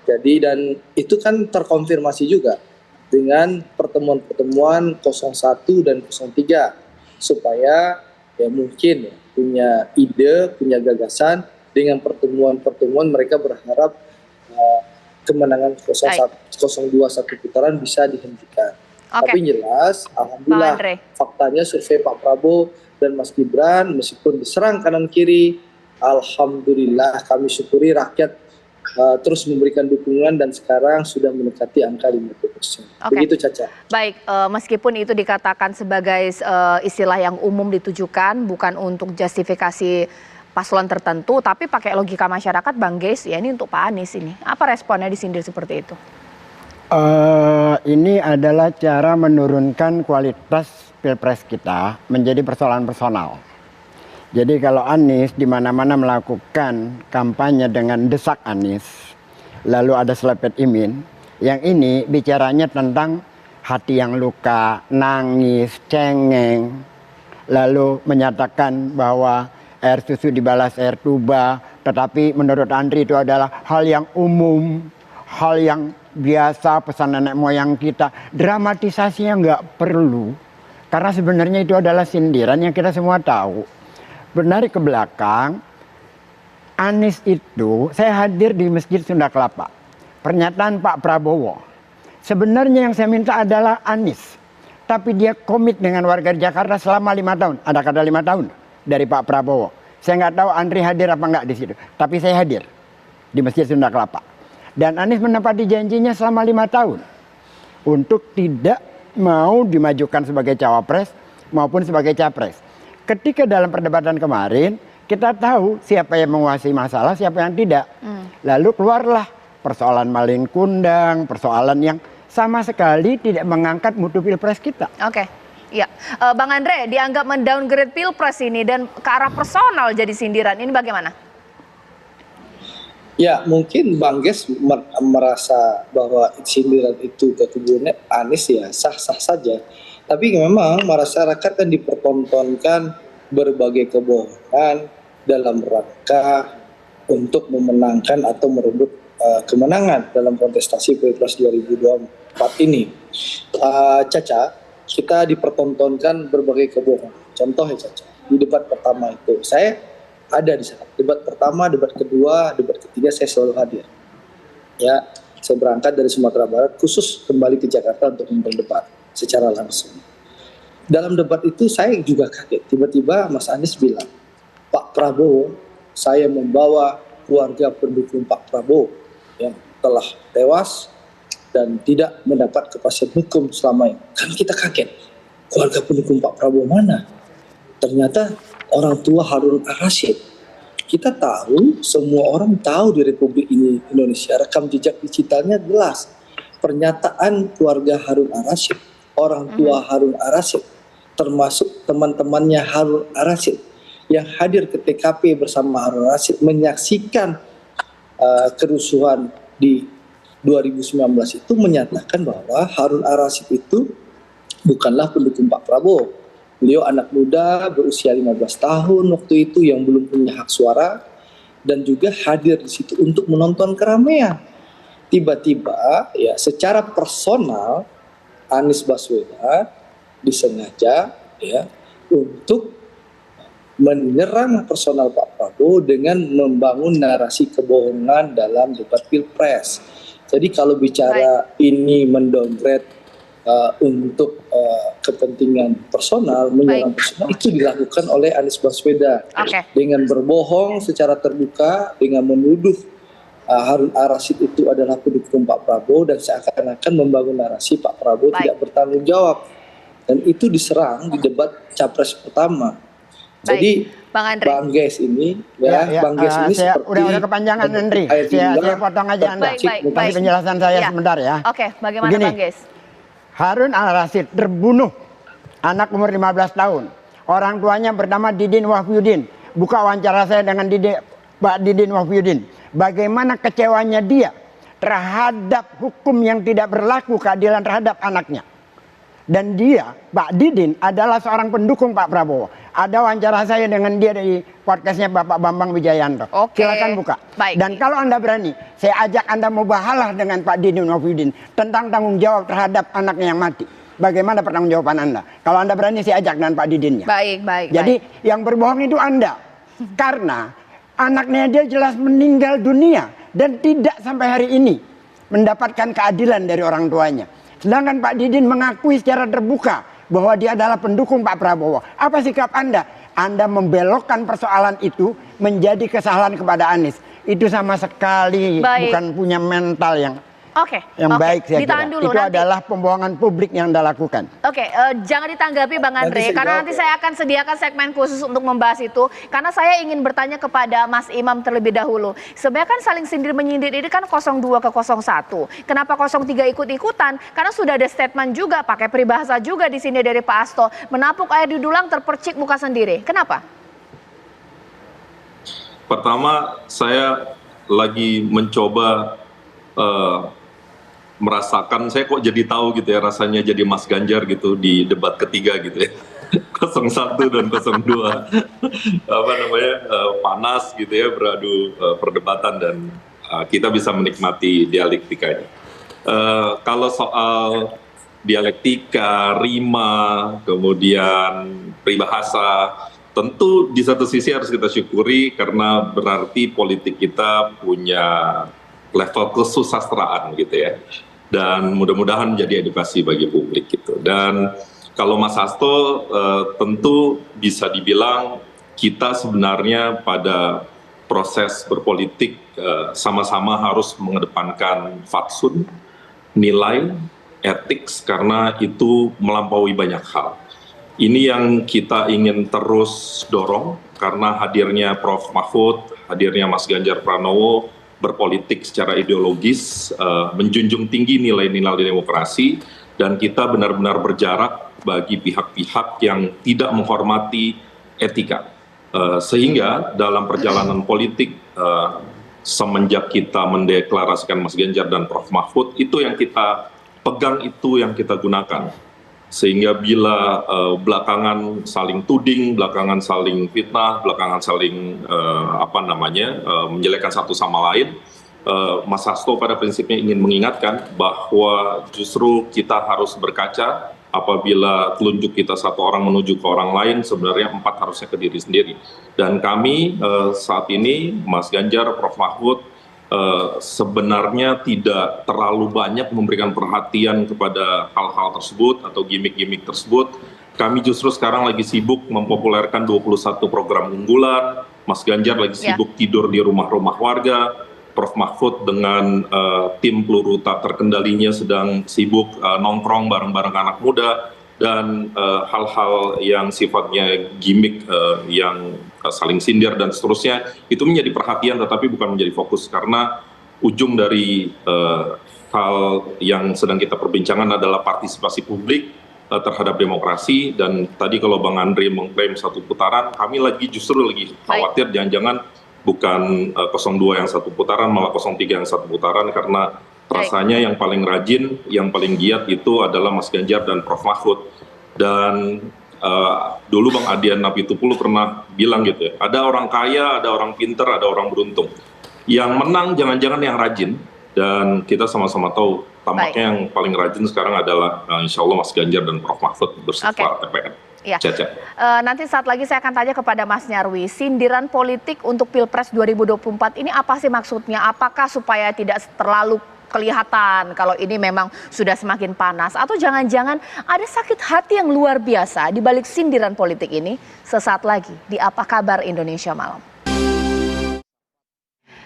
Jadi dan itu kan terkonfirmasi juga dengan pertemuan-pertemuan 01 dan 03 supaya ya mungkin punya ide, punya gagasan. Dengan pertemuan-pertemuan mereka berharap kemenangan 02 satu putaran bisa dihentikan. Tapi jelas, alhamdulillah faktanya survei Pak Prabowo dan Mas Gibran meskipun diserang kanan kiri, alhamdulillah kami syukuri rakyat terus memberikan dukungan dan sekarang sudah mendekati angka 50%. Begitu Caca. Baik, meskipun itu dikatakan sebagai istilah yang umum ditujukan, bukan untuk justifikasi paslon tertentu, tapi pakai logika masyarakat, Bang Geis, ya ini untuk Pak Anies ini. Apa responnya disindir seperti itu? Ini adalah cara menurunkan kualitas pilpres kita menjadi persoalan personal. Jadi kalau Anies di mana-mana melakukan kampanye dengan desak Anies, lalu ada selepet imin, yang ini bicaranya tentang hati yang luka, nangis, cengeng, lalu menyatakan bahwa air susu dibalas air tuba, tetapi menurut Andri itu adalah hal yang umum, hal yang biasa, pesan nenek moyang kita. Dramatisasinya nggak perlu, karena sebenarnya itu adalah sindiran yang kita semua tahu. Menarik ke belakang, Anies itu, saya hadir di Masjid Sunda Kelapa. Pernyataan Pak Prabowo, sebenarnya yang saya minta adalah Anies, tapi dia komit dengan warga Jakarta selama 5 tahun. Ada kata 5 tahun dari Pak Prabowo. Saya nggak tahu Andri hadir apa nggak di situ, tapi saya hadir di Masjid Sunda Kelapa. Dan Anies menepati janjinya selama 5 tahun untuk tidak mau dimajukan sebagai cawapres maupun sebagai capres. Ketika dalam perdebatan kemarin, kita tahu siapa yang menguasai masalah, siapa yang tidak. Lalu keluarlah persoalan maling kundang, persoalan yang sama sekali tidak mengangkat mutu pilpres kita. Oke, ya, Bang Andre, dianggap mendowngrade pilpres ini dan ke arah personal jadi sindiran, ini bagaimana? Ya, mungkin Bang Ges merasa bahwa sindiran itu ke kubunya Anies ya sah-sah saja. Tapi memang masyarakat kan dipertontonkan berbagai kebohongan dalam rangka untuk memenangkan atau merebut kemenangan dalam kontestasi Pilpres 2024 ini. Caca, kita dipertontonkan berbagai kebohongan. Contoh ya Caca, di debat pertama itu saya ada di sana. Debat pertama, debat kedua, debat ketiga saya selalu hadir. Ya, saya berangkat dari Sumatera Barat khusus kembali ke Jakarta untuk berdebat secara langsung. Dalam debat itu saya juga kaget. Tiba-tiba Mas Anies bilang, Pak Prabowo, saya membawa keluarga pendukung Pak Prabowo yang telah tewas dan tidak mendapat kepastian hukum selama ini. Kan kita kaget, keluarga pendukung Pak Prabowo mana? Ternyata orang tua Harun Ar-Rasyid. Kita tahu, semua orang tahu di Republik ini Indonesia, rekam jejak digitalnya jelas. Pernyataan keluarga Harun Ar-Rasyid, orang tua Harun Ar-Rasyid, termasuk teman-temannya Harun Ar-Rasyid yang hadir ke TKP bersama Harun Ar-Rasyid menyaksikan kerusuhan di 2019 itu menyatakan bahwa Harun Ar-Rasyid itu bukanlah pendukung Pak Prabowo. Beliau anak muda berusia 15 tahun waktu itu yang belum punya hak suara dan juga hadir di situ untuk menonton keramaian. Tiba-tiba ya secara personal Anies Baswedan disengaja ya untuk menyerang personal Pak Prabowo dengan membangun narasi kebohongan dalam debat Pilpres. Jadi kalau bicara ini mendowngrade untuk kepentingan personal, menyerang personal, itu dilakukan oleh Anies Baswedan dengan berbohong secara terbuka, dengan menuduh Harun Ar-Rasyid itu adalah pendukung Pak Prabowo dan seakan-akan membangun narasi Pak Prabowo tidak bertanggung jawab, dan itu diserang di debat capres pertama. Jadi Bang Ges ini, Bang Ges ini seperti udah kepanjangan Andri. Saya potong aja Anda. Kasih penjelasan saya sebentar ya. Oke, bagaimana Bang Ges? Harun Ar-Rasyid terbunuh anak umur 15 tahun. Orang tuanya bernama Didin Wahfiuddin. Buka wawancara saya dengan Pak Didin Wahfiuddin. Bagaimana kecewanya dia terhadap hukum yang tidak berlaku, keadilan terhadap anaknya. Dan dia, Pak Didin, adalah seorang pendukung Pak Prabowo. Ada wawancara saya dengan dia dari podcastnya Bapak Bambang Wijayanto. Silakan buka. Baik. Dan kalau Anda berani, saya ajak Anda mubahalah dengan Pak Didin Mufidin tentang tanggung jawab terhadap anaknya yang mati. Bagaimana pertanggungjawaban Anda? Kalau Anda berani, saya ajak dengan Pak Didinnya. Baik. Jadi yang berbohong itu Anda. Karena anaknya dia jelas meninggal dunia dan tidak sampai hari ini mendapatkan keadilan dari orang tuanya. Sedangkan Pak Didin mengakui secara terbuka bahwa dia adalah pendukung Pak Prabowo. Apa sikap Anda? Anda membelokkan persoalan itu menjadi kesalahan kepada Anies. Itu sama sekali bukan punya mental yang baik, saya ditahan kira. dulu, Itu nanti. adalah pembohongan publik yang Anda lakukan. Jangan ditanggapi Bang Andre, karena nanti saya akan sediakan segmen khusus untuk membahas itu. Karena saya ingin bertanya kepada Mas Imam terlebih dahulu. Sebenarnya kan saling sindir menyindir ini kan 02 ke 01. Kenapa 03 ikut-ikutan? Karena sudah ada statement juga, pakai peribahasa juga di sini dari Pak Hasto. Menapuk air di dulang, terpercik muka sendiri. Kenapa? Pertama, saya lagi mencoba merasakan, saya kok jadi tahu gitu ya rasanya jadi Mas Ganjar gitu di debat ketiga gitu ya. 01 dan 02 panas gitu ya, beradu perdebatan, dan kita bisa menikmati dialektikanya. Kalau soal dialektika, rima, kemudian peribahasa, tentu di satu sisi harus kita syukuri karena berarti politik kita punya level kesusastraan gitu ya, dan mudah-mudahan menjadi edukasi bagi publik gitu. Dan kalau Mas Hasto tentu bisa dibilang kita sebenarnya pada proses berpolitik sama-sama harus mengedepankan fatsun, nilai, etik, karena itu melampaui banyak hal. Ini yang kita ingin terus dorong karena hadirnya Prof. Mahfud, hadirnya Mas Ganjar Pranowo berpolitik secara ideologis, menjunjung tinggi nilai-nilai demokrasi, dan kita benar-benar berjarak bagi pihak-pihak yang tidak menghormati etika. Sehingga dalam perjalanan politik, semenjak kita mendeklarasikan Mas Ganjar dan Prof. Mahfud, itu yang kita pegang, itu yang kita gunakan. Sehingga bila belakangan saling tuding, belakangan saling fitnah, belakangan saling menjelekkan satu sama lain, Mas Hasto pada prinsipnya ingin mengingatkan bahwa justru kita harus berkaca. Apabila telunjuk kita satu orang menuju ke orang lain, sebenarnya 4 harusnya ke diri sendiri. Dan kami saat ini, Mas Ganjar, Prof. Mahfud, sebenarnya tidak terlalu banyak memberikan perhatian kepada hal-hal tersebut atau gimmick-gimmick tersebut. Kami justru sekarang lagi sibuk mempopulerkan 21 program unggulan, Mas Ganjar lagi sibuk tidur di rumah-rumah warga, Prof. Mahfud dengan tim peluru tak terkendalinya sedang sibuk nongkrong bareng-bareng anak muda, dan hal-hal yang sifatnya gimmick yang saling sindir dan seterusnya itu menjadi perhatian tetapi bukan menjadi fokus, karena ujung dari hal yang sedang kita perbincangkan adalah partisipasi publik terhadap demokrasi. Dan tadi kalau Bang Andre mengklaim satu putaran, kami justru lagi khawatir jangan-jangan bukan 02 yang satu putaran, malah 03 yang satu putaran, karena rasanya yang paling rajin, yang paling giat itu adalah Mas Ganjar dan Prof. Mahfud. Dan dulu Bang Adian Napitupulu pernah bilang gitu ya, ada orang kaya, ada orang pinter, ada orang beruntung. Yang menang jangan-jangan yang rajin, dan kita sama-sama tahu tampaknya yang paling rajin sekarang adalah insya Allah Mas Ganjar dan Prof. Mahfud bersama TPN. Ya. Nanti saat lagi saya akan tanya kepada Mas Nyarwi, sindiran politik untuk Pilpres 2024 ini apa sih maksudnya? Apakah supaya tidak terlalu kelihatan kalau ini memang sudah semakin panas, atau jangan-jangan ada sakit hati yang luar biasa di balik sindiran politik ini? Sesaat lagi di Apa Kabar Indonesia Malam.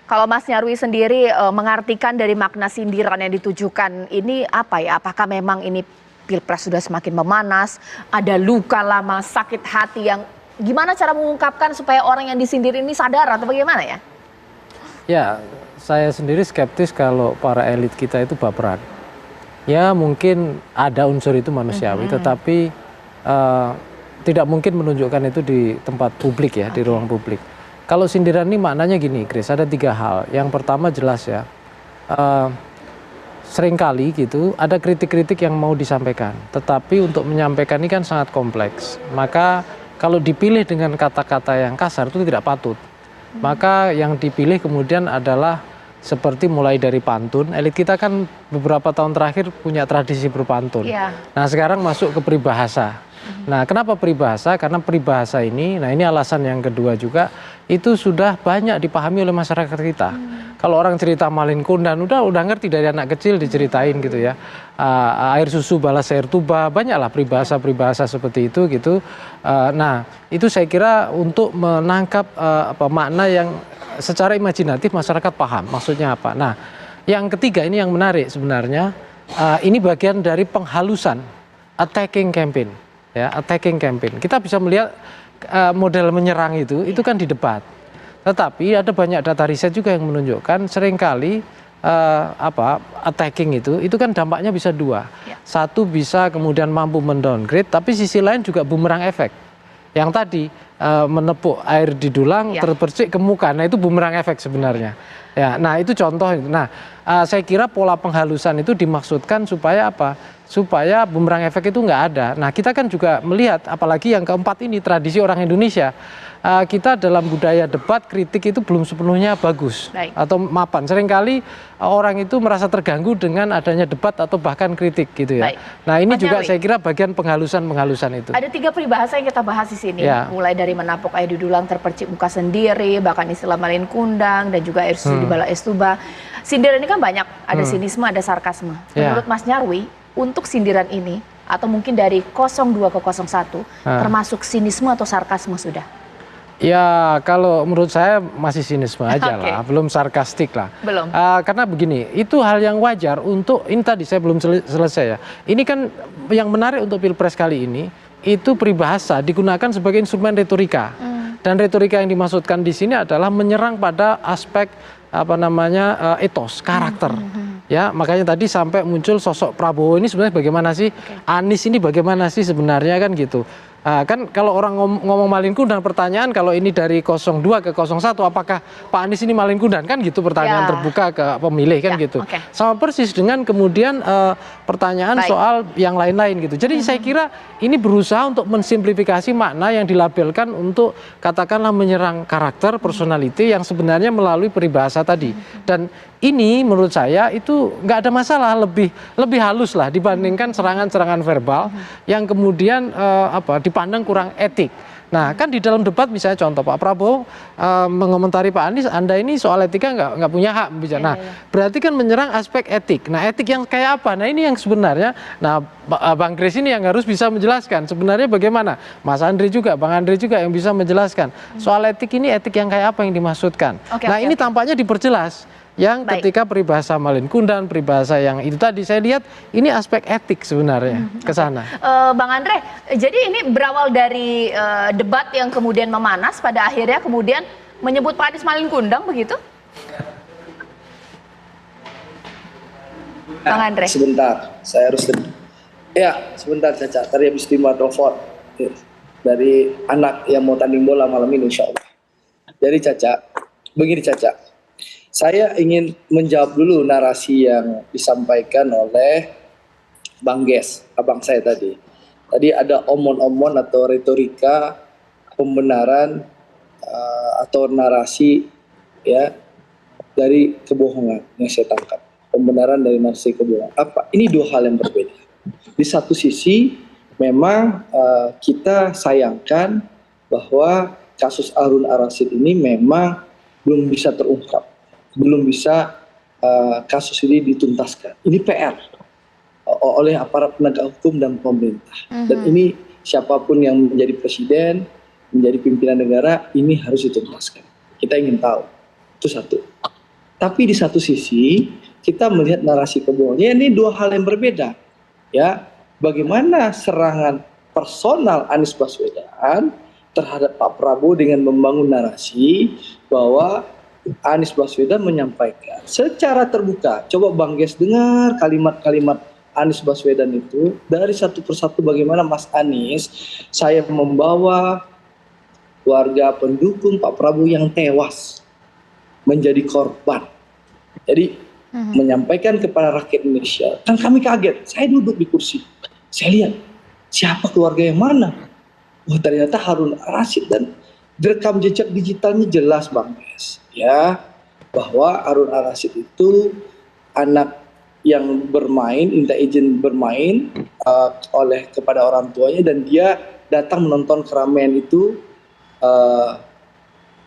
Kalau Mas Nyarwi sendiri mengartikan dari makna sindiran yang ditujukan ini apa ya? Apakah memang ini Pilpres sudah semakin memanas, ada luka lama, sakit hati yang gimana cara mengungkapkan supaya orang yang disindir ini sadar atau bagaimana ya? Ya, saya sendiri skeptis kalau para elit kita itu baperan. Ya mungkin ada unsur itu manusiawi, tetapi tidak mungkin menunjukkan itu di tempat publik ya, di ruang publik. Kalau sindiran ini maknanya gini, Chris, ada 3 hal. Yang pertama jelas ya, seringkali gitu ada kritik-kritik yang mau disampaikan, tetapi untuk menyampaikan ini kan sangat kompleks. Maka kalau dipilih dengan kata-kata yang kasar itu tidak patut. Maka yang dipilih kemudian adalah seperti mulai dari pantun. Elit kita kan beberapa tahun terakhir punya tradisi berpantun. Nah sekarang masuk ke peribahasa. Nah kenapa peribahasa? Karena peribahasa ini, nah ini alasan yang kedua juga, itu sudah banyak dipahami oleh masyarakat kita. Kalau orang cerita Malin Kundan, udah ngerti dari anak kecil diceritain gitu ya. Air susu balas air tuba, banyaklah peribahasa-peribahasa seperti itu gitu. Nah itu saya kira untuk menangkap makna yang secara imajinatif masyarakat paham maksudnya apa. Nah yang ketiga ini yang menarik sebenarnya, ini bagian dari penghalusan attacking campaign. Ya, attacking campaign. Kita bisa melihat model menyerang itu kan di debat. Tetapi ada banyak data riset juga yang menunjukkan seringkali attacking itu kan dampaknya bisa dua. Satu bisa kemudian mampu mendowngrade, tapi sisi lain juga bumerang efek. Yang tadi menepuk air di dulang terpercik ke muka, nah itu bumerang efek sebenarnya. Ya, nah itu contoh. Nah, saya kira pola penghalusan itu dimaksudkan supaya apa? Supaya bumerang efek itu nggak ada. Nah kita kan juga melihat, apalagi yang keempat ini tradisi orang Indonesia, kita dalam budaya debat kritik itu belum sepenuhnya bagus atau mapan. Seringkali orang itu merasa terganggu dengan adanya debat atau bahkan kritik gitu ya. Nah ini juga saya kira bagian penghalusan itu. Ada 3 peribahasa yang kita bahas di sini, mulai dari menapuk air di dulang terpercik muka sendiri, bahkan istilah Malin Kundang dan juga air susu di bala es tuba. Sindiran ini kan banyak, ada sinisme, ada sarkasme. Menurut Mas Nyarwi, untuk sindiran ini atau mungkin dari 02 ke 01 termasuk sinisme atau sarkasme sudah? Ya kalau menurut saya masih sinisme aja lah, belum sarkastik lah. Belum. Karena begini, itu hal yang wajar untuk, ini tadi saya belum selesai ya. Ini kan yang menarik untuk Pilpres kali ini, itu peribahasa digunakan sebagai instrumen retorika. Dan retorika yang dimaksudkan di sini adalah menyerang pada aspek etos, karakter. Ya, makanya tadi sampai muncul sosok Prabowo ini sebenarnya bagaimana sih? Anies ini bagaimana sih sebenarnya kan gitu. Kan kalau orang ngomong Malin Kundan, pertanyaan kalau ini dari 02 ke 01 apakah Pak Anies ini Malin Kundan kan gitu, pertanyaan terbuka ke pemilih kan gitu. Sama persis dengan kemudian pertanyaan soal yang lain-lain gitu. Jadi saya kira ini berusaha untuk mensimplifikasi makna yang dilabelkan untuk katakanlah menyerang karakter, personality yang sebenarnya melalui peribahasa tadi. Dan ini menurut saya itu nggak ada masalah, lebih halus lah dibandingkan serangan-serangan verbal yang kemudian dipandang kurang etik. Nah kan di dalam debat misalnya contoh Pak Prabowo mengomentari Pak Anies, Anda ini soal etika nggak punya hak bicara. Nah berarti kan menyerang aspek etik. Nah etik yang kayak apa? Nah ini yang sebenarnya, nah Bang Kris ini yang harus bisa menjelaskan sebenarnya bagaimana. Mas Andri juga, Bang Andri juga yang bisa menjelaskan soal etik ini, etik yang kayak apa yang dimaksudkan. Nah ini tampaknya diperjelas. Yang ketika peribahasa Malin Kundan, peribahasa yang itu tadi saya lihat ini aspek etik sebenarnya ke sana. Bang Andre, jadi ini berawal dari debat yang kemudian memanas pada akhirnya kemudian menyebut Pak Anies Malin Kundang begitu? Bang Andre. Sebentar, saya harus sebentar Caca, tadi habis terima telepon dari anak yang mau tanding bola malam ini insya Allah. Jadi Caca, begini Caca, saya ingin menjawab dulu narasi yang disampaikan oleh Bang Ges, abang saya tadi. Tadi ada omon-omon atau retorika pembenaran atau narasi ya dari kebohongan yang saya tangkap. Pembenaran dari narasi kebohongan. Apa? Ini dua hal yang berbeda. Di satu sisi memang kita sayangkan bahwa kasus Harun Ar-Rasyid ini memang belum bisa terungkap. Belum bisa kasus ini dituntaskan. Ini PR oleh aparat penegak hukum dan pemerintah. Dan ini siapapun yang menjadi presiden, menjadi pimpinan negara, ini harus dituntaskan. Kita ingin tahu. Itu satu. Tapi di satu sisi, kita melihat narasi kebohongan. Ini dua hal yang berbeda. Ya, bagaimana serangan personal Anies Baswedan terhadap Pak Prabowo dengan membangun narasi bahwa Anies Baswedan menyampaikan secara terbuka. Coba Bang Ges dengar kalimat-kalimat Anies Baswedan itu dari satu persatu bagaimana Mas Anies, saya membawa warga pendukung Pak Prabowo yang tewas menjadi korban. Jadi menyampaikan kepada rakyat Indonesia, kan kami kaget. Saya duduk di kursi, saya lihat siapa keluarga yang mana. oh ternyata Harun Ar-Rasyid, dan rekam jejak digitalnya jelas Bang Des, ya, bahwa Harun Ar-Rasyid itu anak yang bermain, minta izin bermain kepada orang tuanya, dan dia datang menonton keramaian itu,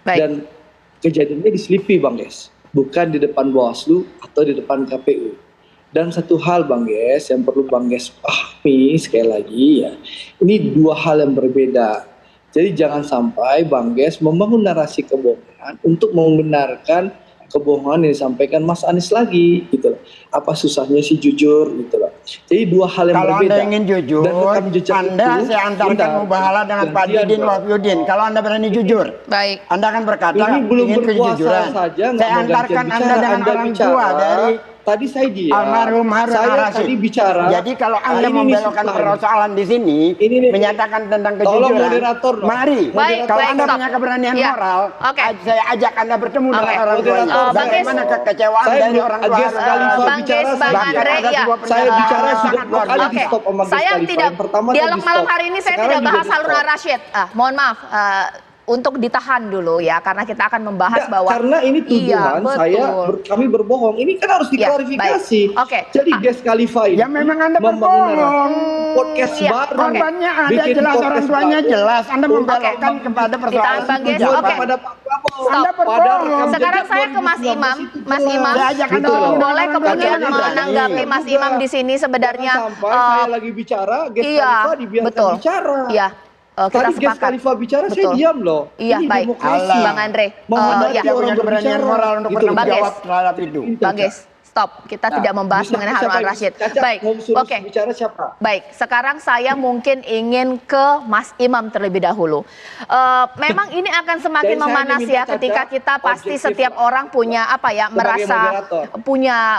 dan kejadiannya di Slipi Bang Des, bukan di depan Bawaslu atau di depan KPU. Dan satu hal Bang Ges yang perlu Bang Ges pahami sekali lagi ya, ini dua hal yang berbeda. Jadi jangan sampai Bang Ges membangun narasi kebohongan untuk membenarkan kebohongan yang disampaikan Mas Anies lagi, gitu loh. Apa susahnya sih jujur, gitu loh. Jadi dua hal yang kalau berbeda. Anda ingin jujur, saya antarkan Mubahala dengan Pak Didin Wahyudin. Kalau Anda berani jujur, baik. Anda akan berkata ini belum ingin berpuasa kejujuran. saja, Saya antarkan Anda dengan orang tua dari tadi saya diam. almarhum Harun Ar-Rasyid. Tadi bicara. Jadi kalau Anda membelokkan persoalan di sini, menyatakan tentang Tolong kejujuran, moderator, mari. Kalau Anda punya keberanian moral, saya ajak Anda bertemu dengan orang tuanya. Bagaimana kekecewaan dari orang tua Harun Ar-Rasyid. Saya bicara sudah dua kali di stop sama Saya tidak, dialog malam hari ini saya tidak bahas Harun Ar-Rasyid. Mohon maaf. Untuk ditahan dulu ya, karena kita akan membahas bahwa karena ini tuduhan kami berbohong, ini kan harus diklarifikasi. Jadi Ges Khalifa ini memang Anda berbohong. Podcast baru, korbannya ada jelas, orang tuanya jelas. Anda membelokkan kepada persoalan pada Pak Prabowo. Anda berbohong. Sekarang saya ke Mas Imam. Mas Imam, boleh kemudian menanggapi Mas Imam di sini sebenarnya. Saya lagi bicara, Ges Khalifa dibiarkan bicara. Iya. Kita tadi Ges Khalifa bicara, saya diam loh. Iya, ini baik. demokrasi. Bang Andre. Punya keberanian moral untuk bertanggung jawab terhadap itu. Bang Ges, stop. Kita tidak membahas mengenai Harun Ar-Rasyid. Baik, oke. Bicara siapa? Baik, sekarang saya mungkin ingin ke Mas Imam terlebih dahulu. Memang ini akan semakin memanas ya ketika kita pasti setiap orang punya apa ya, merasa punya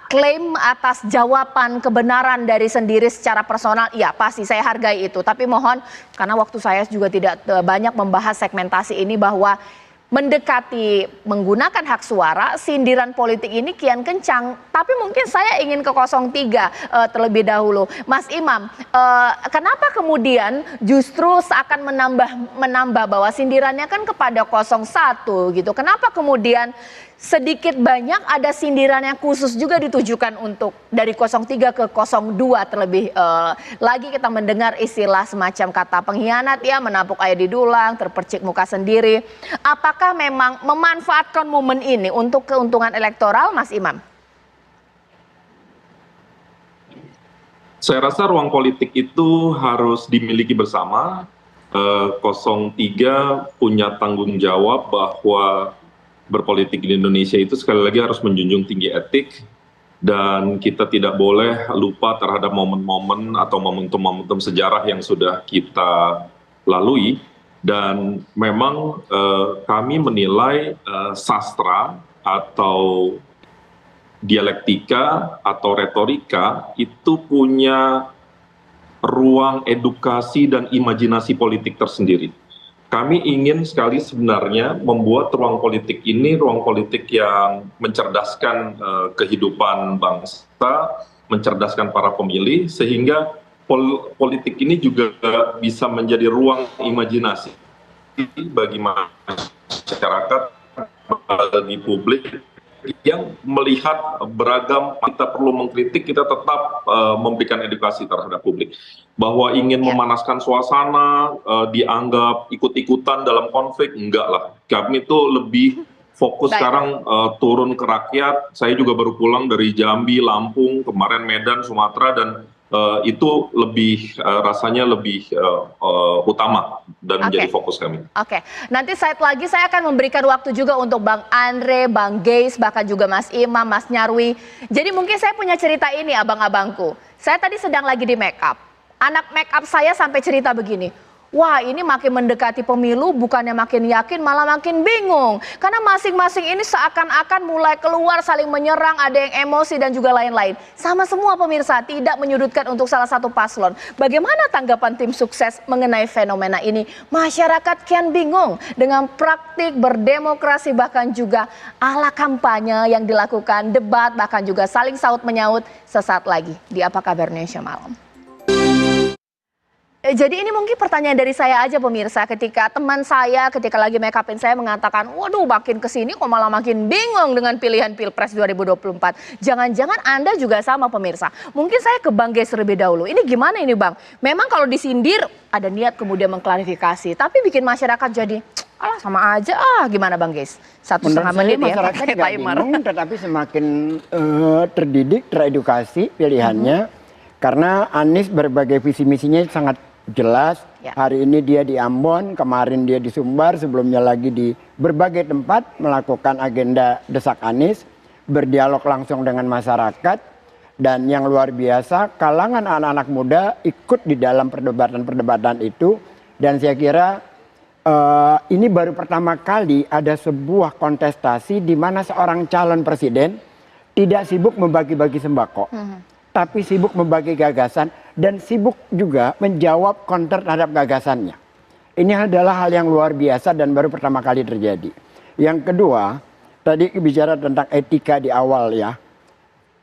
klaim atas jawaban kebenaran dari sendiri secara personal. Iya, pasti saya hargai itu. Tapi mohon, karena waktu saya juga tidak banyak membahas segmentasi ini, bahwa mendekati menggunakan hak suara, sindiran politik ini kian kencang. Tapi mungkin saya ingin ke 03 terlebih dahulu. Mas Imam, kenapa kemudian justru seakan menambah bahwa sindirannya kan kepada 01 gitu. Kenapa kemudian sedikit banyak ada sindiran yang khusus juga ditujukan untuk dari 03 ke 02 terlebih lagi kita mendengar istilah semacam kata pengkhianat ya, menapuk air di dulang, terpercik muka sendiri. Apakah memang memanfaatkan momen ini untuk keuntungan elektoral, Mas Imam? Saya rasa ruang politik itu harus dimiliki bersama. 03 punya tanggung jawab bahwa berpolitik di Indonesia itu sekali lagi harus menjunjung tinggi etik, dan kita tidak boleh lupa terhadap momen-momen atau momentum-momentum sejarah yang sudah kita lalui. Dan memang kami menilai sastra atau dialektika atau retorika itu punya ruang edukasi dan imajinasi politik tersendiri. Kami ingin sekali sebenarnya membuat ruang politik ini ruang politik yang mencerdaskan kehidupan bangsa, mencerdaskan para pemilih, sehingga politik ini juga bisa menjadi ruang imajinasi bagi masyarakat, bagi publik yang melihat beragam. Kita perlu mengkritik, kita tetap memberikan edukasi terhadap publik. Bahwa ingin memanaskan suasana, dianggap ikut-ikutan dalam konflik, enggak lah. Kami itu lebih fokus sekarang turun ke rakyat. Saya juga baru pulang dari Jambi, Lampung, kemarin Medan, Sumatera, dan itu lebih rasanya lebih utama dan menjadi fokus kami. Oke, nanti saat lagi saya akan memberikan waktu juga untuk Bang Andre, Bang Geis, bahkan juga Mas Imam, Mas Nyarwi. Jadi mungkin saya punya cerita ini abang-abangku. Saya tadi sedang lagi di make up. Anak make up saya sampai cerita begini. Wah, ini makin mendekati pemilu, bukannya makin yakin, malah makin bingung. Karena masing-masing ini seakan-akan mulai keluar saling menyerang, ada yang emosi dan juga lain-lain. Sama semua pemirsa, tidak menyudutkan untuk salah satu paslon. Bagaimana tanggapan tim sukses mengenai fenomena ini? Masyarakat kian bingung dengan praktik berdemokrasi, bahkan juga ala kampanye yang dilakukan, debat, bahkan juga saling saut menyaut. Sesaat lagi di Apa Kabar Indonesia Malam. Jadi ini mungkin pertanyaan dari saya aja pemirsa, ketika teman saya ketika lagi make upin saya mengatakan, waduh makin kesini kok malah makin bingung dengan pilihan Pilpres 2024. Jangan-jangan Anda juga sama pemirsa. Mungkin saya ke Bang Geis terlebih dahulu. Ini gimana ini Bang? Memang kalau disindir ada niat kemudian mengklarifikasi, tapi bikin masyarakat jadi alah sama aja gimana Bang Geis? 1,5 menit ya masyarakat pakai nggak timer. bingung, tetapi semakin terdidik, teredukasi pilihannya. Karena Anies berbagai visi misinya sangat jelas. Hari ini dia di Ambon, kemarin dia di Sumbar, sebelumnya lagi di berbagai tempat melakukan agenda desak Anies, berdialog langsung dengan masyarakat, dan yang luar biasa kalangan anak-anak muda ikut di dalam perdebatan-perdebatan itu. Dan saya kira ini baru pertama kali ada sebuah kontestasi di mana seorang calon presiden tidak sibuk membagi-bagi sembako, tapi sibuk membagi gagasan dan sibuk juga menjawab counter terhadap gagasannya. Ini adalah hal yang luar biasa dan baru pertama kali terjadi. Yang kedua, tadi bicara tentang etika di awal ya.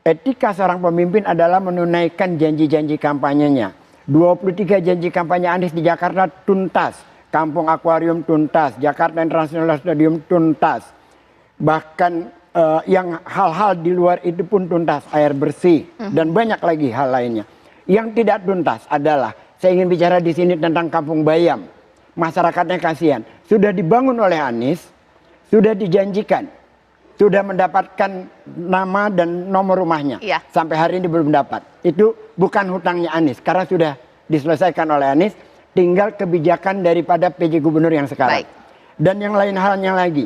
Etika seorang pemimpin adalah menunaikan janji-janji kampanyenya. 23 janji kampanye Anies di Jakarta tuntas. Kampung Akuarium tuntas, Jakarta International Stadium tuntas. Bahkan yang hal-hal di luar itu pun tuntas, air bersih dan banyak lagi hal lainnya. Yang tidak tuntas adalah saya ingin bicara di sini tentang Kampung Bayam. Masyarakatnya kasihan. Sudah dibangun oleh Anies, sudah dijanjikan, sudah mendapatkan nama dan nomor rumahnya. Sampai hari ini belum dapat. Itu bukan hutangnya Anies karena sudah diselesaikan oleh Anies. Tinggal kebijakan daripada PJ Gubernur yang sekarang. Dan yang lain halnya lagi.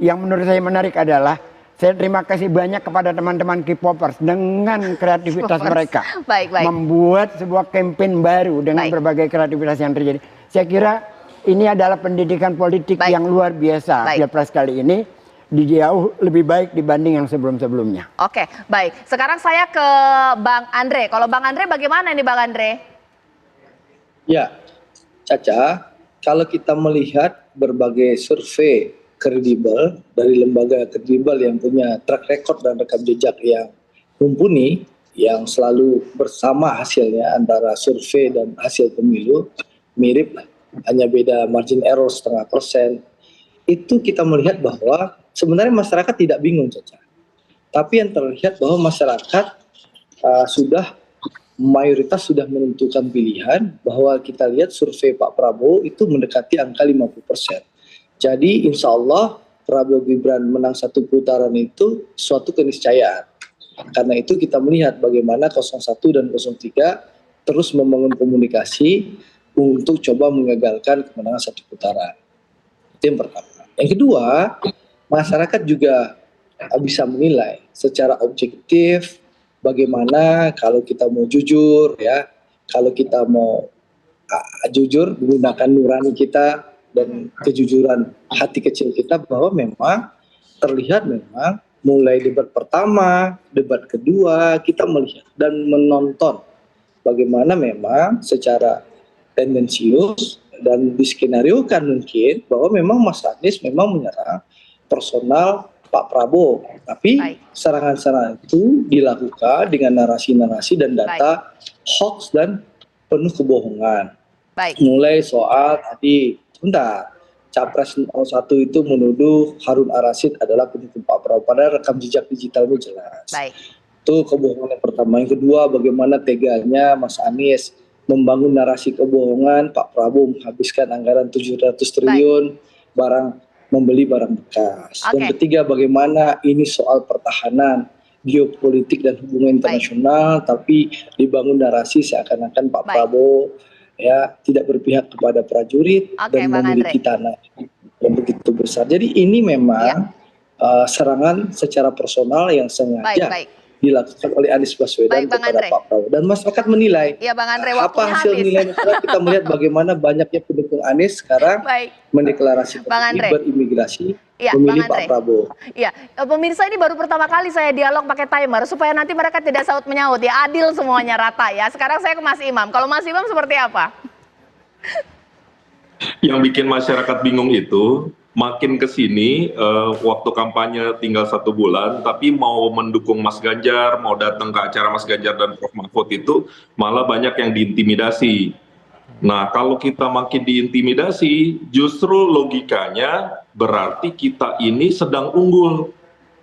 Yang menurut saya menarik adalah saya terima kasih banyak kepada teman-teman K-popers dengan kreativitas mereka. Membuat sebuah campaign baru dengan berbagai kreativitas yang terjadi. Saya kira ini adalah pendidikan politik yang luar biasa. Pilpres kali ini jauh lebih baik dibanding yang sebelum-sebelumnya. Oke, baik. Sekarang saya ke Bang Andre. Kalau Bang Andre bagaimana nih Bang Andre? Ya, Caca, kalau kita melihat berbagai survei kredibel dari lembaga kredibel yang punya track record dan rekam jejak yang mumpuni, yang selalu bersama hasilnya antara survei dan hasil pemilu mirip, hanya beda margin error 0,5%. Itu kita melihat bahwa sebenarnya masyarakat tidak bingung, Caca. Tapi yang terlihat bahwa masyarakat mayoritas sudah menentukan pilihan, bahwa kita lihat survei Pak Prabowo itu mendekati angka 50%. Jadi insya Allah Prabowo Gibran menang satu putaran itu suatu keniscayaan. Karena itu kita melihat bagaimana 01 dan 03 terus membangun komunikasi untuk coba mengagalkan kemenangan satu putaran. Itu yang pertama. Yang kedua, masyarakat juga bisa menilai secara objektif bagaimana kalau kita mau jujur ya, kalau kita mau jujur menggunakan nurani kita dan kejujuran hati kecil kita, bahwa memang terlihat memang mulai debat pertama, debat kedua kita melihat dan menonton bagaimana memang secara tendensius dan diskenariokan mungkin bahwa memang Mas Anies memang menyerang personal Pak Prabowo, tapi serangan-serangan itu dilakukan dengan narasi-narasi dan data hoax dan penuh kebohongan. Mulai soal tadi, Capres 01 itu menuduh Harun Ar-Rasyid adalah pendukung Pak Prabowo, padahal rekam jejak digitalnya jelas. Itu kebohongan yang pertama. Yang kedua, bagaimana teganya Mas Anies membangun narasi kebohongan Pak Prabowo menghabiskan anggaran 700 triliun membeli barang bekas. Dan ketiga, bagaimana ini soal pertahanan, geopolitik dan hubungan internasional, tapi dibangun narasi seakan-akan Pak Prabowo ya tidak berpihak kepada prajurit dan memiliki tanah yang begitu besar. Jadi ini memang serangan secara personal yang sengaja dilakukan oleh Anies Baswedan kepada Pak Prabowo, dan masyarakat menilai. Bang Andre, apa hasil nilai masyarakat? Kita melihat bagaimana banyaknya pendukung Anies sekarang mendeklarasikan berimigrasi memilih Pak Prabowo. Iya, pemirsa, ini baru pertama kali saya dialog pakai timer supaya nanti mereka tidak saut menyaut ya, adil semuanya, rata ya. Sekarang saya ke Mas Imam. Kalau Mas Imam seperti apa? Yang bikin masyarakat bingung itu makin ke sini waktu kampanye tinggal 1 bulan, tapi mau mendukung Mas Ganjar, mau datang ke acara Mas Ganjar dan Prof Mahfud itu malah banyak yang diintimidasi. Nah, kalau kita makin diintimidasi, justru logikanya berarti kita ini sedang unggul.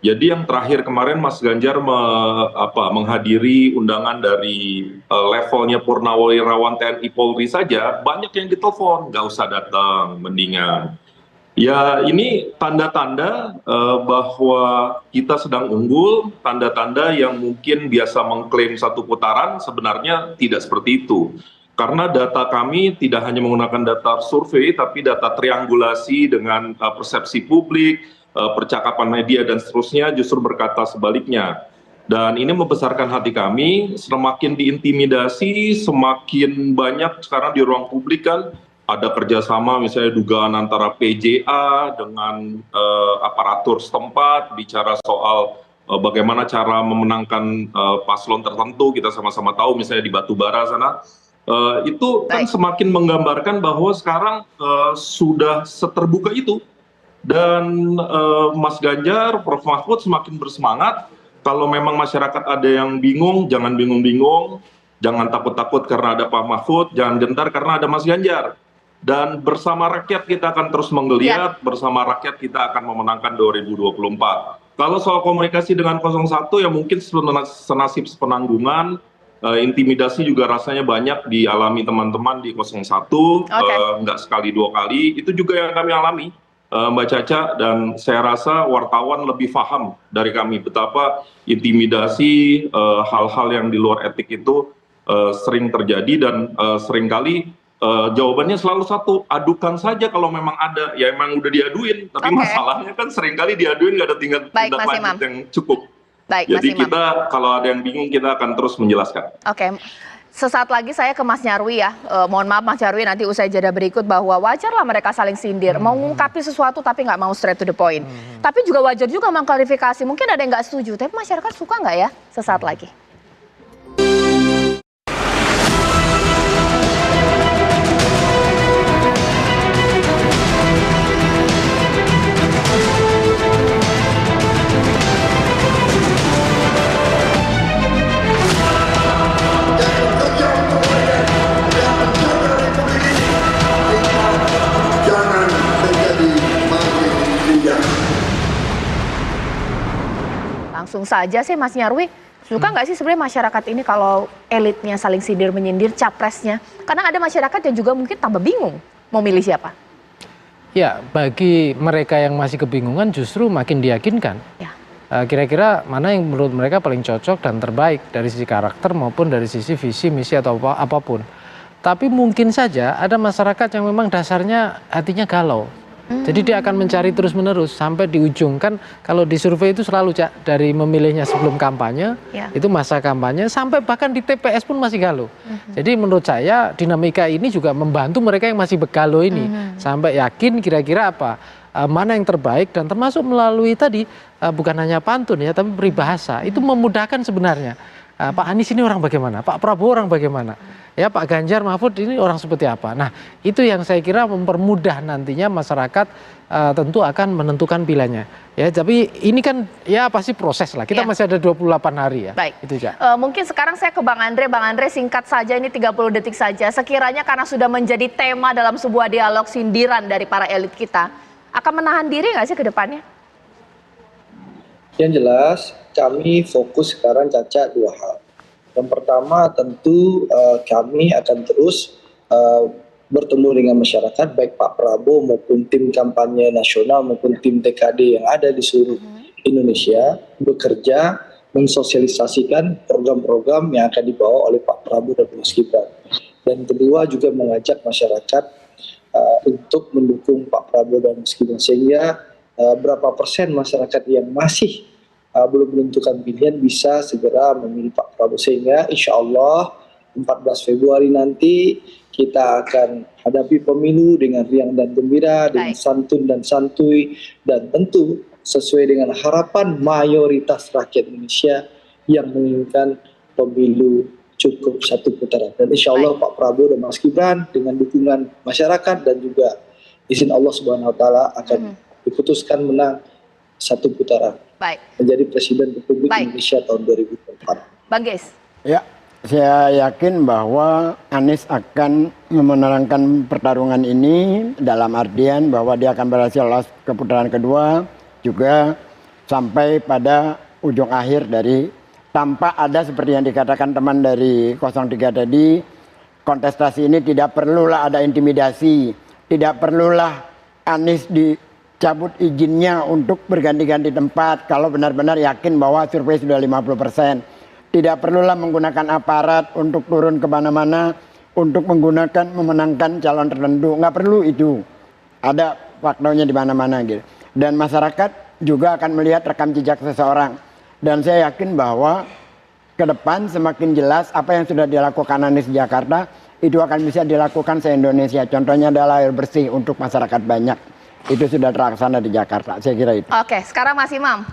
Jadi yang terakhir kemarin Mas Ganjar menghadiri undangan dari levelnya Purnawirawan TNI Polri saja, banyak yang ditelepon, nggak usah datang, mendingan. Ya ini tanda-tanda bahwa kita sedang unggul, tanda-tanda yang mungkin biasa mengklaim satu putaran sebenarnya tidak seperti itu. Karena data kami tidak hanya menggunakan data survei, tapi data triangulasi dengan persepsi publik, percakapan media dan seterusnya justru berkata sebaliknya. Dan ini membesarkan hati kami, semakin diintimidasi, semakin banyak sekarang di ruang publik kan, ada kerjasama misalnya dugaan antara PJA dengan aparatur setempat, bicara soal bagaimana cara memenangkan paslon tertentu, kita sama-sama tahu misalnya di Batubara sana. Itu kan semakin menggambarkan bahwa sekarang sudah seterbuka itu. Dan Mas Ganjar, Prof. Mahfud semakin bersemangat, kalau memang masyarakat ada yang bingung, jangan bingung-bingung, jangan takut-takut karena ada Pak Mahfud, jangan gentar karena ada Mas Ganjar. Dan bersama rakyat kita akan terus menggeliat, bersama rakyat kita akan memenangkan 2024. Kalau soal komunikasi dengan 01 ya mungkin senasib sepenanggungan, intimidasi juga rasanya banyak dialami teman-teman di 01, nggak sekali dua kali, itu juga yang kami alami, Mbak Caca, dan saya rasa wartawan lebih paham dari kami betapa intimidasi, hal-hal yang di luar etik itu sering terjadi dan seringkali jawabannya selalu satu, adukan saja kalau memang ada, ya emang udah diaduin, tapi masalahnya kan seringkali diaduin nggak ada tindak lanjut yang cukup. Jadi kita kalau ada yang bingung kita akan terus menjelaskan. Oke, sesaat lagi saya ke Mas Nyarwi ya. Mohon maaf Mas Nyarwi, nanti usai jeda berikut bahwa wajarlah mereka saling sindir, mau ngungkapi sesuatu tapi nggak mau straight to the point. Tapi juga wajar juga mengklarifikasi. Mungkin ada yang nggak setuju, tapi masyarakat suka nggak ya? Sesaat lagi. Langsung saja sih Mas Nyarwi, suka nggak sih sebenarnya masyarakat ini kalau elitnya saling sindir menyindir capresnya? Karena ada masyarakat yang juga mungkin tambah bingung mau milih siapa. Ya, bagi mereka yang masih kebingungan justru makin diyakinkan. Kira-kira mana yang menurut mereka paling cocok dan terbaik dari sisi karakter maupun dari sisi visi, misi atau apapun. Tapi mungkin saja ada masyarakat yang memang dasarnya hatinya galau. Jadi dia akan mencari terus-menerus sampai di ujung. Kan kalau di survei itu selalu dari memilihnya sebelum kampanye, itu masa kampanye, sampai bahkan di TPS pun masih galau. Jadi menurut saya dinamika ini juga membantu mereka yang masih galau ini. Sampai yakin kira-kira apa, mana yang terbaik, dan termasuk melalui tadi, bukan hanya pantun ya, tapi peribahasa. Itu memudahkan sebenarnya. Pak Anies ini orang bagaimana, Pak Prabowo orang bagaimana, ya Pak Ganjar Mahfud ini orang seperti apa. Nah itu yang saya kira mempermudah nantinya masyarakat tentu akan menentukan pilihannya. Ya tapi ini kan ya pasti proses lah, kita masih ada 28 hari ya. Baik, itu ya. Mungkin sekarang saya ke Bang Andre singkat saja, ini 30 detik saja. Sekiranya karena sudah menjadi tema dalam sebuah dialog sindiran dari para elit kita, akan menahan diri nggak sih ke depannya? Yang jelas kami fokus sekarang Caca dua hal. Yang pertama tentu kami akan terus bertemu dengan masyarakat, baik Pak Prabowo maupun tim kampanye nasional maupun tim TKD yang ada di seluruh Indonesia, bekerja mensosialisasikan program-program yang akan dibawa oleh Pak Prabowo dan Mas Gibran. Dan kedua juga mengajak masyarakat untuk mendukung Pak Prabowo dan Mas Gibran, sehingga berapa persen masyarakat yang masih belum menentukan pilihan bisa segera memilih Pak Prabowo, sehingga insya Allah 14 Februari nanti kita akan hadapi pemilu dengan riang dan gembira, dengan santun dan santuy, dan tentu sesuai dengan harapan mayoritas rakyat Indonesia yang menginginkan pemilu cukup satu putaran. Dan insya Allah Pak Prabowo dan Mas Gibran dengan dukungan masyarakat dan juga izin Allah Subhanahu Wa Taala akan diputuskan menang satu putaran. Menjadi Presiden Republik Indonesia tahun 2024. Bang Geis. Ya, Saya yakin bahwa Anies akan memenangkan pertarungan ini dalam artian bahwa dia akan berhasil lolos ke putaran kedua, juga sampai pada ujung akhir dari tanpa ada seperti yang dikatakan teman dari 03 tadi, kontestasi ini tidak perlulah ada intimidasi, tidak perlulah Anies dicabut izinnya untuk berganti-ganti tempat kalau benar-benar yakin bahwa survei sudah 50%. Tidak perlulah menggunakan aparat untuk turun ke mana-mana untuk memenangkan calon tertentu. Nggak perlu itu. Ada faktanya di mana-mana gitu. Dan masyarakat juga akan melihat rekam jejak seseorang. Dan saya yakin bahwa ke depan semakin jelas apa yang sudah dilakukan Anies di Jakarta itu akan bisa dilakukan se-Indonesia. Contohnya adalah air bersih untuk masyarakat banyak. Itu sudah terlaksana di Jakarta. Saya kira itu. Oke, sekarang Mas Imam.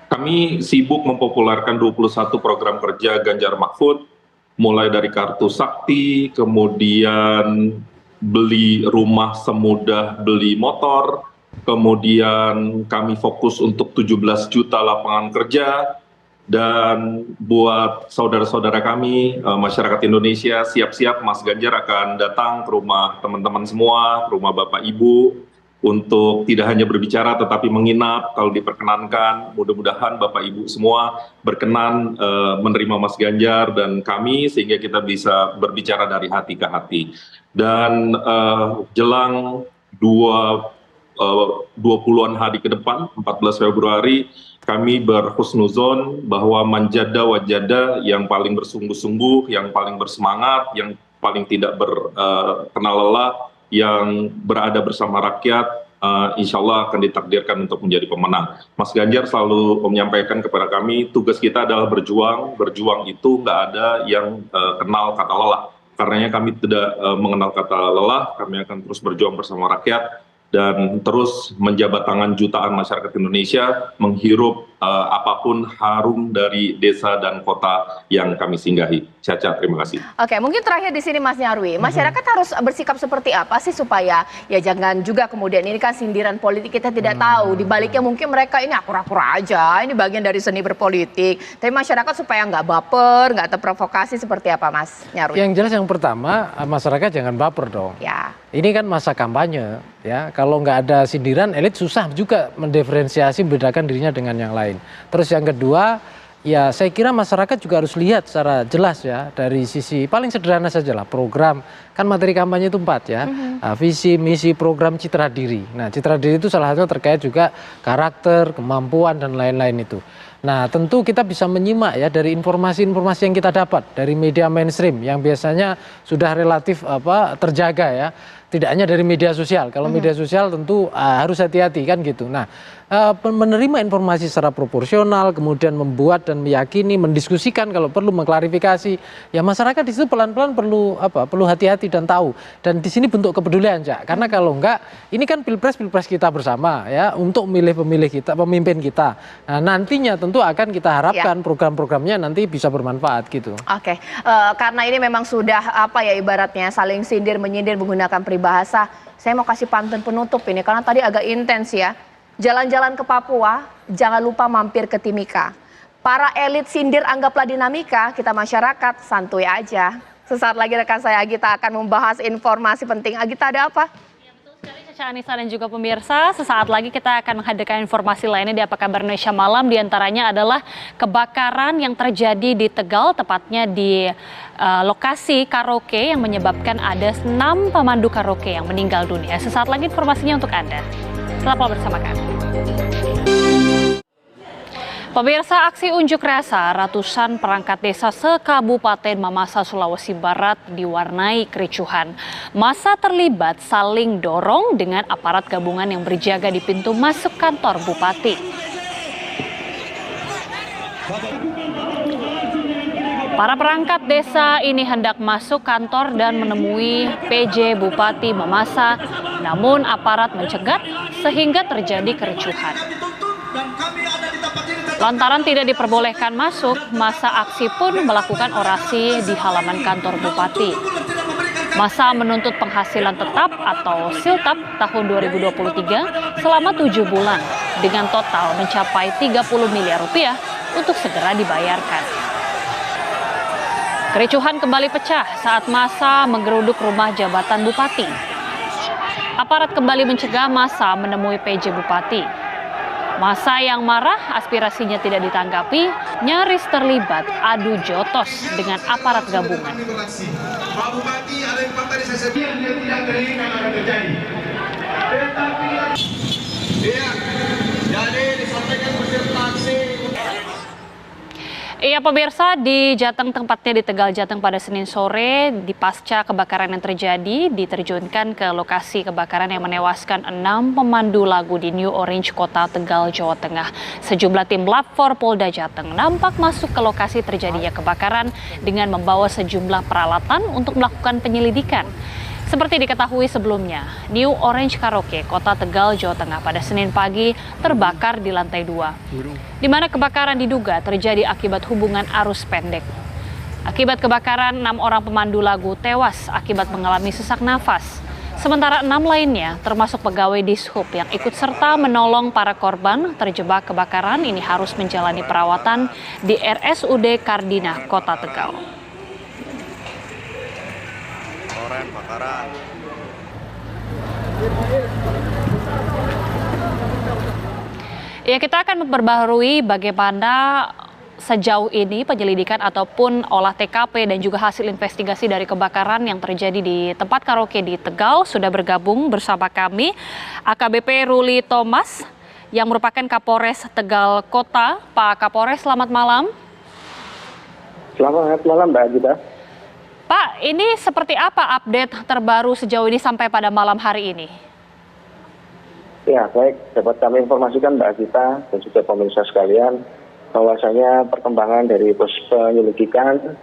Kami sibuk mempopulerkan 21 program kerja Ganjar Mahfud, mulai dari kartu sakti, kemudian beli rumah semudah beli motor, kemudian kami fokus untuk 17 juta lapangan kerja, dan buat saudara-saudara kami, masyarakat Indonesia, siap-siap Mas Ganjar akan datang ke rumah teman-teman semua, ke rumah Bapak Ibu, untuk tidak hanya berbicara tetapi menginap kalau diperkenankan. Mudah-mudahan Bapak Ibu semua berkenan menerima Mas Ganjar dan kami sehingga kita bisa berbicara dari hati ke hati. Dan jelang 20-an hari ke depan, 14 Februari, kami berhusnuzon bahwa manjada wajada yang paling bersungguh-sungguh, yang paling bersemangat, yang paling tidak kenal lelah, yang berada bersama rakyat, insya Allah akan ditakdirkan untuk menjadi pemenang. Mas Ganjar selalu menyampaikan kepada kami, tugas kita adalah berjuang. Berjuang itu nggak ada yang kenal kata lelah. Karenanya kami tidak mengenal kata lelah, kami akan terus berjuang bersama rakyat, dan terus menjabat tangan jutaan masyarakat Indonesia menghirup apapun harum dari desa dan kota yang kami singgahi. Caca, terima kasih. Oke, mungkin terakhir di sini Mas Nyarwi, masyarakat harus bersikap seperti apa sih supaya ya jangan juga kemudian ini kan sindiran politik, kita tidak tahu di baliknya mungkin mereka ini akur-akur aja, ini bagian dari seni berpolitik. Tapi masyarakat supaya nggak baper, nggak terprovokasi seperti apa Mas Nyarwi? Yang jelas yang pertama masyarakat jangan baper dong. Ya. Ini kan masa kampanye ya, kalau nggak ada sindiran elit susah juga mendiferensiasi membedakan dirinya dengan yang lain. Terus yang kedua, ya saya kira masyarakat juga harus lihat secara jelas ya dari sisi paling sederhana saja lah program, kan materi kampanye itu 4 ya, visi, misi, program, citra diri. Nah citra diri itu salah satu terkait juga karakter, kemampuan dan lain-lain itu. Nah tentu kita bisa menyimak ya dari informasi-informasi yang kita dapat dari media mainstream yang biasanya sudah relatif terjaga ya. Tidak hanya dari media sosial, kalau media sosial tentu harus hati-hati kan gitu. Nah menerima informasi secara proporsional, kemudian membuat dan meyakini, mendiskusikan kalau perlu mengklarifikasi, ya masyarakat di situ pelan-pelan perlu hati-hati dan tahu. Dan di sini bentuk kepedulian, Cak. Karena kalau enggak, ini kan pilpres kita bersama ya untuk memilih pemimpin kita. Nah nantinya tentu akan kita harapkan program-programnya nanti bisa bermanfaat gitu. Oke, karena ini memang sudah ibaratnya saling sindir menyindir menggunakan peribahasa. Saya mau kasih pantun penutup ini karena tadi agak intens ya. Jalan-jalan ke Papua, jangan lupa mampir ke Timika. Para elit sindir anggaplah dinamika, kita masyarakat santuy aja. Sesaat lagi rekan saya Agita akan membahas informasi penting. Agita, ada apa? Caca, Anissa dan juga pemirsa, sesaat lagi kita akan menghadirkan informasi lainnya di Apa Kabar Indonesia Malam. Di antaranya adalah kebakaran yang terjadi di Tegal, tepatnya di lokasi karaoke yang menyebabkan ada 6 pemandu karaoke yang meninggal dunia. Sesaat lagi informasinya untuk Anda. Tetaplah bersama kami. Pemirsa, aksi unjuk rasa ratusan perangkat desa se-Kabupaten Mamasa, Sulawesi Barat diwarnai kericuhan. Massa terlibat saling dorong dengan aparat gabungan yang berjaga di pintu masuk kantor Bupati. Para perangkat desa ini hendak masuk kantor dan menemui PJ Bupati Mamasa, namun aparat mencegat sehingga terjadi kericuhan. Lantaran tidak diperbolehkan masuk, massa aksi pun melakukan orasi di halaman kantor Bupati. Massa menuntut penghasilan tetap atau siltap tahun 2023 selama 7 bulan dengan total mencapai 30 miliar rupiah untuk segera dibayarkan. Kericuhan kembali pecah saat massa menggeruduk rumah jabatan bupati. Aparat kembali mencegah massa menemui PJ Bupati. Massa yang marah aspirasinya tidak ditanggapi, nyaris terlibat adu jotos dengan aparat gabungan. Pak Bupati ada yang patah di saya dia tidak teringinkan akan terjadi. Tetapi iya, jadi disampaikan presentasi. Iya pemirsa, di Jateng tempatnya di Tegal Jateng pada Senin sore di pasca kebakaran yang terjadi diterjunkan ke lokasi kebakaran yang menewaskan 6 pemandu lagu di New Orange Kota Tegal, Jawa Tengah. Sejumlah tim Lab 4 Polda Jateng nampak masuk ke lokasi terjadinya kebakaran dengan membawa sejumlah peralatan untuk melakukan penyelidikan. Seperti diketahui sebelumnya, New Orange Karaoke, Kota Tegal, Jawa Tengah pada Senin pagi terbakar di lantai 2, di mana kebakaran diduga terjadi akibat hubungan arus pendek. Akibat kebakaran, 6 orang pemandu lagu tewas akibat mengalami sesak nafas. Sementara 6 lainnya, termasuk pegawai Dishub yang ikut serta menolong para korban terjebak kebakaran ini harus menjalani perawatan di RSUD Kardinah, Kota Tegal. Ya, kita akan memperbaharui bagaimana sejauh ini penyelidikan ataupun olah TKP dan juga hasil investigasi dari kebakaran yang terjadi di tempat karaoke di Tegal. Sudah bergabung bersama kami AKBP Ruli Thomas yang merupakan Kapolres Tegal Kota. Pak Kapolres, selamat malam. Selamat malam Mbak Agita. Pak, ini seperti apa update terbaru sejauh ini sampai pada malam hari ini? Ya, baik. Dapat kami informasikan Mbak Agita dan juga pemirsa sekalian, bahwasanya perkembangan dari pos penyelidikan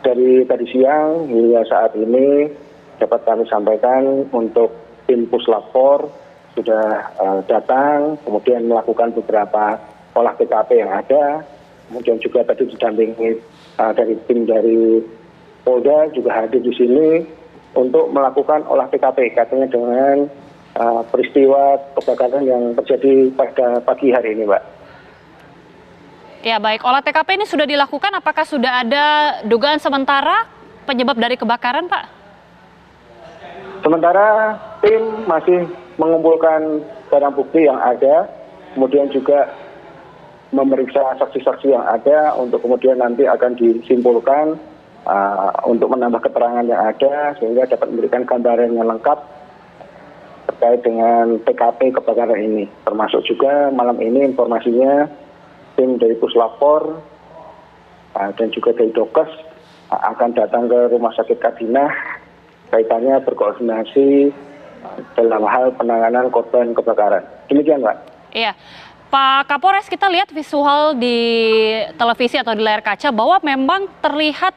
dari tadi siang hingga saat ini dapat kami sampaikan untuk tim Puslapor sudah datang, kemudian melakukan beberapa olah TKP yang ada, kemudian juga tadi didampingi dari tim dari Polda juga hadir di sini untuk melakukan olah TKP katanya dengan peristiwa kebakaran yang terjadi pada pagi hari ini, Mbak. Ya baik, olah TKP ini sudah dilakukan, apakah sudah ada dugaan sementara penyebab dari kebakaran, Pak? Sementara tim masih mengumpulkan barang bukti yang ada, kemudian juga memeriksa saksi-saksi yang ada untuk kemudian nanti akan disimpulkan untuk menambah keterangan yang ada sehingga dapat memberikan gambaran yang lengkap terkait dengan TKP kebakaran ini. Termasuk juga malam ini informasinya tim dari Puslapor dan juga dari Dokes akan datang ke Rumah Sakit Kardinah kaitannya berkoordinasi dalam hal penanganan korban kebakaran. Demikian, Pak. Iya. Pak Kapolres, kita lihat visual di televisi atau di layar kaca bahwa memang terlihat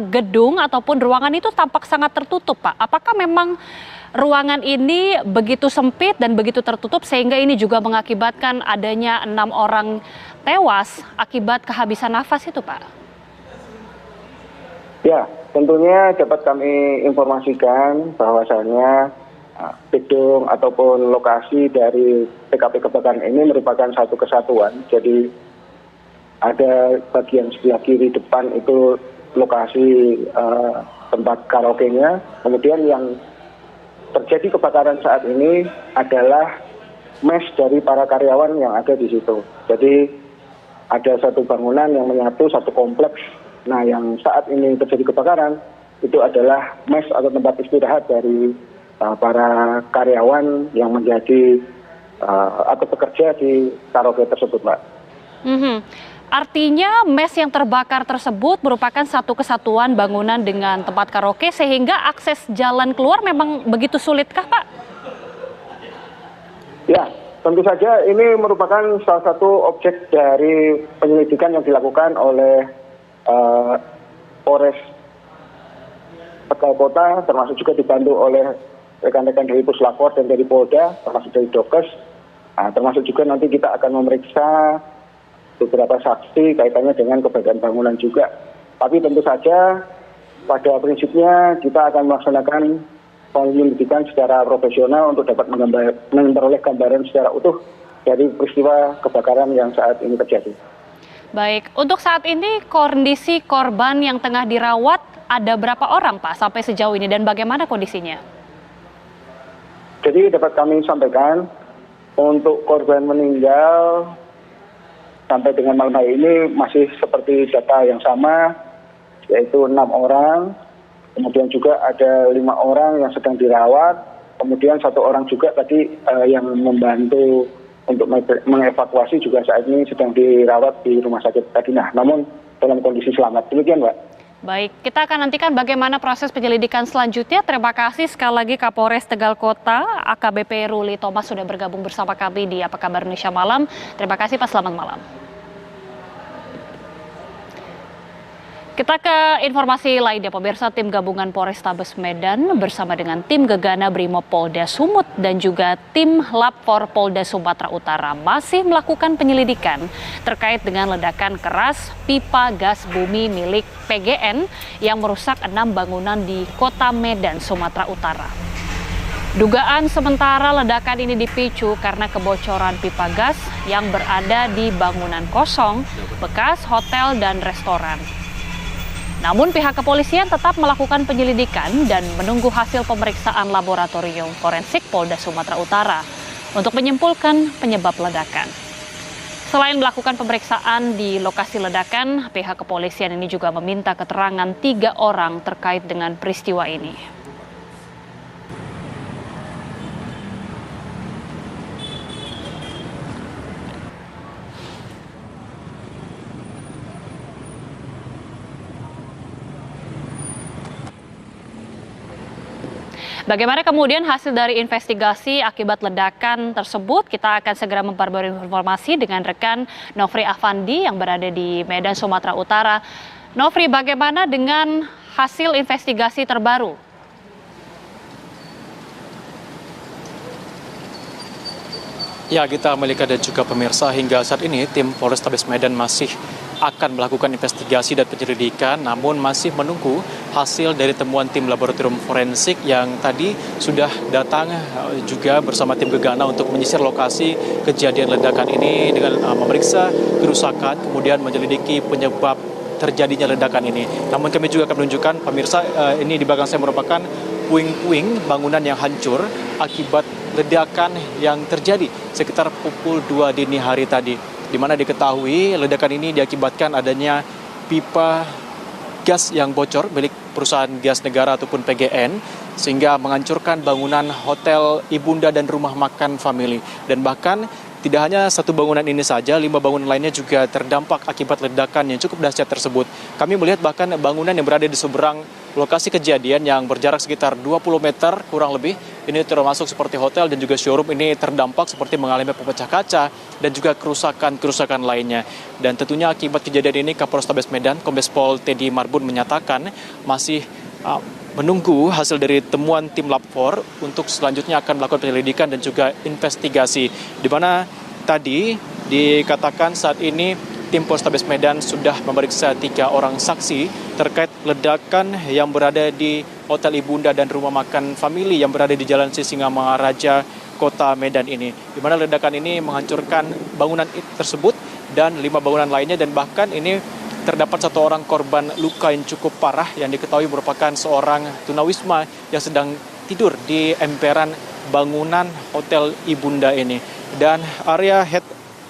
gedung ataupun ruangan itu tampak sangat tertutup, Pak. Apakah memang ruangan ini begitu sempit dan begitu tertutup sehingga ini juga mengakibatkan adanya 6 orang tewas akibat kehabisan nafas itu, Pak? Ya, tentunya dapat kami informasikan bahwasannya gedung ataupun lokasi dari TKP kebakaran ini merupakan satu kesatuan. Jadi ada bagian sebelah kiri depan itu lokasi tempat karaoke-nya. Kemudian yang terjadi kebakaran saat ini adalah mes dari para karyawan yang ada di situ. Jadi ada satu bangunan yang menyatu satu kompleks. Nah, yang saat ini terjadi kebakaran itu adalah mes atau tempat istirahat dari para karyawan yang menjadi atau bekerja di karaoke tersebut, Mbak. Artinya mes yang terbakar tersebut merupakan satu kesatuan bangunan dengan tempat karaoke sehingga akses jalan keluar memang begitu sulitkah, Pak? Ya, tentu saja ini merupakan salah satu objek dari penyelidikan yang dilakukan oleh Polres Tegal Kota, termasuk juga dibantu oleh rekan-rekan dari Puslapor dan dari Polda, termasuk dari Dokes. Termasuk juga nanti kita akan memeriksa beberapa saksi kaitannya dengan keberadaan bangunan juga. Tapi tentu saja pada prinsipnya kita akan melaksanakan penyelidikan secara profesional untuk dapat memperoleh gambaran secara utuh dari peristiwa kebakaran yang saat ini terjadi. Baik, untuk saat ini kondisi korban yang tengah dirawat ada berapa orang Pak sampai sejauh ini dan bagaimana kondisinya? Jadi dapat kami sampaikan untuk korban meninggal sampai dengan malam hari ini masih seperti data yang sama, yaitu 6 orang. Kemudian juga ada 5 orang yang sedang dirawat. Kemudian 1 orang juga tadi yang membantu untuk mengevakuasi juga saat ini sedang dirawat di Rumah Sakit Madinah. Namun dalam kondisi selamat. Demikian, Mbak. Baik, kita akan nantikan bagaimana proses penyelidikan selanjutnya. Terima kasih sekali lagi Kapolres Tegal Kota, AKBP Ruli Thomas sudah bergabung bersama kami di Apa Kabar Indonesia Malam. Terima kasih Pak, selamat malam. Kita ke informasi lainnya, pemirsa. Tim gabungan Polrestabes Medan bersama dengan tim Gegana Brimob Polda Sumut dan juga tim Lab4 Polda Sumatera Utara masih melakukan penyelidikan terkait dengan ledakan keras pipa gas bumi milik PGN yang merusak 6 bangunan di Kota Medan, Sumatera Utara. Dugaan sementara ledakan ini dipicu karena kebocoran pipa gas yang berada di bangunan kosong bekas hotel dan restoran. Namun pihak kepolisian tetap melakukan penyelidikan dan menunggu hasil pemeriksaan laboratorium forensik Polda Sumatera Utara untuk menyimpulkan penyebab ledakan. Selain melakukan pemeriksaan di lokasi ledakan, pihak kepolisian ini juga meminta keterangan 3 orang terkait dengan peristiwa ini. Bagaimana kemudian hasil dari investigasi akibat ledakan tersebut? Kita akan segera memperbarui informasi dengan rekan Nofri Afandi yang berada di Medan, Sumatera Utara. Nofri, bagaimana dengan hasil investigasi terbaru? Ya, kita Melika dan juga pemirsa, hingga saat ini tim Polrestabes Medan masih akan melakukan investigasi dan penyelidikan, namun masih menunggu hasil dari temuan tim laboratorium forensik yang tadi sudah datang juga bersama tim Gegana untuk menyisir lokasi kejadian ledakan ini dengan memeriksa kerusakan, kemudian menyelidiki penyebab terjadinya ledakan ini. Namun kami juga akan menunjukkan pemirsa, ini di belakang saya merupakan puing-puing bangunan yang hancur akibat ledakan yang terjadi sekitar pukul 2 dini hari tadi, di mana diketahui ledakan ini diakibatkan adanya pipa gas yang bocor milik perusahaan gas negara ataupun PGN, sehingga menghancurkan bangunan hotel Ibunda dan rumah makan family. Dan bahkan tidak hanya satu bangunan ini saja, 5 bangunan lainnya juga terdampak akibat ledakan yang cukup dahsyat tersebut. Kami melihat bahkan bangunan yang berada di seberang lokasi kejadian yang berjarak sekitar 20 meter kurang lebih, ini termasuk seperti hotel dan juga showroom, ini terdampak seperti mengalami pemecah kaca dan juga kerusakan-kerusakan lainnya. Dan tentunya akibat kejadian ini Kapolrestabes Medan Kombes Pol Teddy Marbun menyatakan masih menunggu hasil dari temuan tim Lab4 untuk selanjutnya akan melakukan penyelidikan dan juga investigasi. Di mana tadi dikatakan saat ini tim Polrestabes Medan sudah memeriksa 3 orang saksi terkait ledakan yang berada di Hotel Ibunda dan rumah makan family yang berada di Jalan Sisingamangaraja, Kota Medan ini. Di mana ledakan ini menghancurkan bangunan tersebut dan 5 bangunan lainnya, dan bahkan ini terdapat 1 orang korban luka yang cukup parah yang diketahui merupakan seorang tunawisma yang sedang tidur di emperan bangunan Hotel Ibunda ini. Dan area head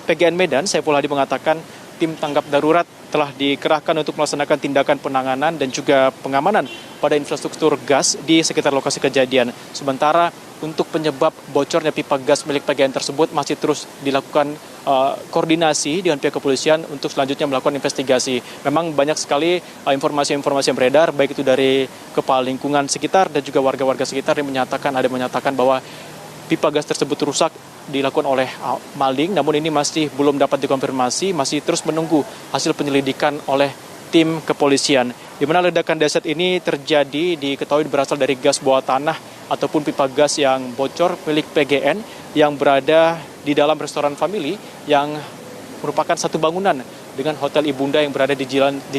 PGN Medan, Saiful Hadi, mengatakan tim tanggap darurat telah dikerahkan untuk melaksanakan tindakan penanganan dan juga pengamanan pada infrastruktur gas di sekitar lokasi kejadian. Sementara untuk penyebab bocornya pipa gas milik PGN tersebut masih terus dilakukan koordinasi dengan pihak kepolisian untuk selanjutnya melakukan investigasi. Memang banyak sekali informasi-informasi yang beredar, baik itu dari kepala lingkungan sekitar dan juga warga-warga sekitar yang menyatakan bahwa pipa gas tersebut rusak dilakukan oleh maling, namun ini masih belum dapat dikonfirmasi, masih terus menunggu hasil penyelidikan oleh tim kepolisian. Di mana ledakan dahsyat ini terjadi diketahui berasal dari gas bawah tanah ataupun pipa gas yang bocor milik PGN yang berada di dalam restoran family yang merupakan satu bangunan dengan Hotel Ibunda yang berada di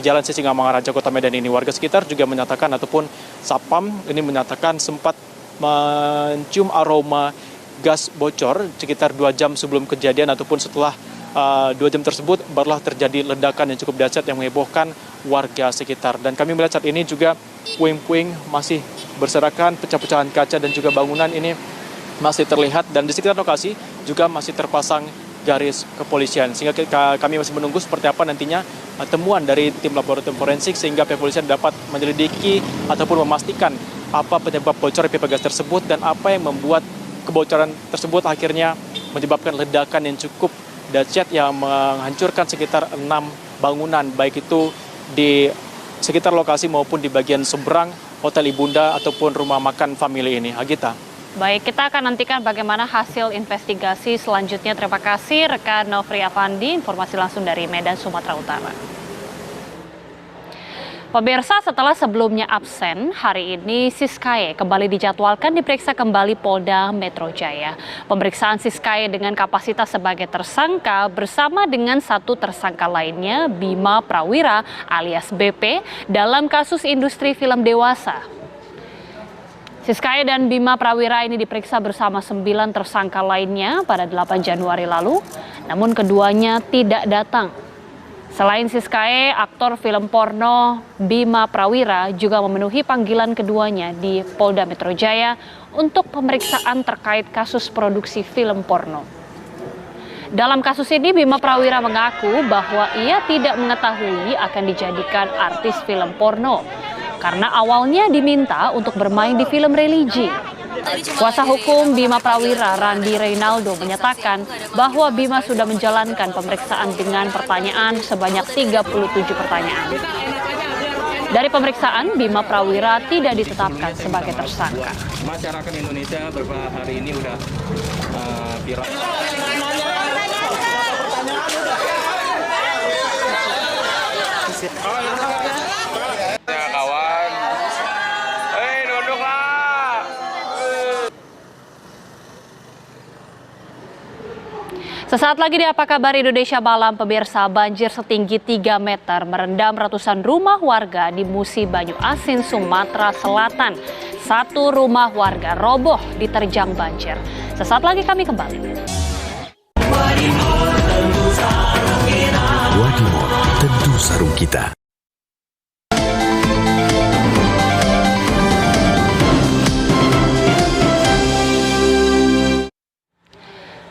Jalan Sisingamangaraja, Kota Medan ini. Warga sekitar juga menyatakan ataupun Sapam ini menyatakan sempat mencium aroma gas bocor sekitar 2 jam sebelum kejadian ataupun setelah 2 jam tersebut barulah terjadi ledakan yang cukup dahsyat yang menghebohkan warga sekitar. Dan kami melihat saat ini juga puing-puing masih berserakan, pecah-pecahan kaca dan juga bangunan ini masih terlihat, dan di sekitar lokasi juga masih terpasang garis kepolisian. Sehingga kami masih menunggu seperti apa nantinya temuan dari tim laboratorium forensik sehingga pihak kepolisian dapat menyelidiki ataupun memastikan apa penyebab bocor pipa gas tersebut dan apa yang membuat kebocoran tersebut akhirnya menyebabkan ledakan yang cukup dahsyat yang menghancurkan sekitar 6 bangunan, baik itu di sekitar lokasi maupun di bagian seberang Hotel Ibunda ataupun rumah makan family ini. Agita. Baik, kita akan nantikan bagaimana hasil investigasi selanjutnya. Terima kasih rekan Nofri Afandi, informasi langsung dari Medan, Sumatera Utara. Pemirsa, setelah sebelumnya absen, hari ini Siskae kembali dijadwalkan diperiksa kembali Polda Metro Jaya. Pemeriksaan Siskae dengan kapasitas sebagai tersangka bersama dengan satu tersangka lainnya, Bima Prawira alias BP, dalam kasus industri film dewasa. Siskae dan Bima Prawira ini diperiksa bersama 9 tersangka lainnya pada 8 Januari lalu, namun keduanya tidak datang. Selain Siskae, aktor film porno Bima Prawira juga memenuhi panggilan keduanya di Polda Metro Jaya untuk pemeriksaan terkait kasus produksi film porno. Dalam kasus ini, Bima Prawira mengaku bahwa ia tidak mengetahui akan dijadikan artis film porno karena awalnya diminta untuk bermain di film religi. Kuasa hukum Bima Prawira, Randi Reynaldo, menyatakan bahwa Bima sudah menjalankan pemeriksaan dengan pertanyaan sebanyak 37 pertanyaan. Dari pemeriksaan, Bima Prawira tidak ditetapkan sebagai tersangka. Masyarakat Indonesia beberapa hari ini udah viral. Kawan, duduklah. Sesaat lagi di Apa Kabar Indonesia Malam, pemirsa, banjir setinggi 3 meter merendam ratusan rumah warga di Musi Banyu Asin, Sumatera Selatan. 1 rumah warga roboh diterjang banjir. Sesaat lagi kami kembali. Wadimor, tentu sarung kita.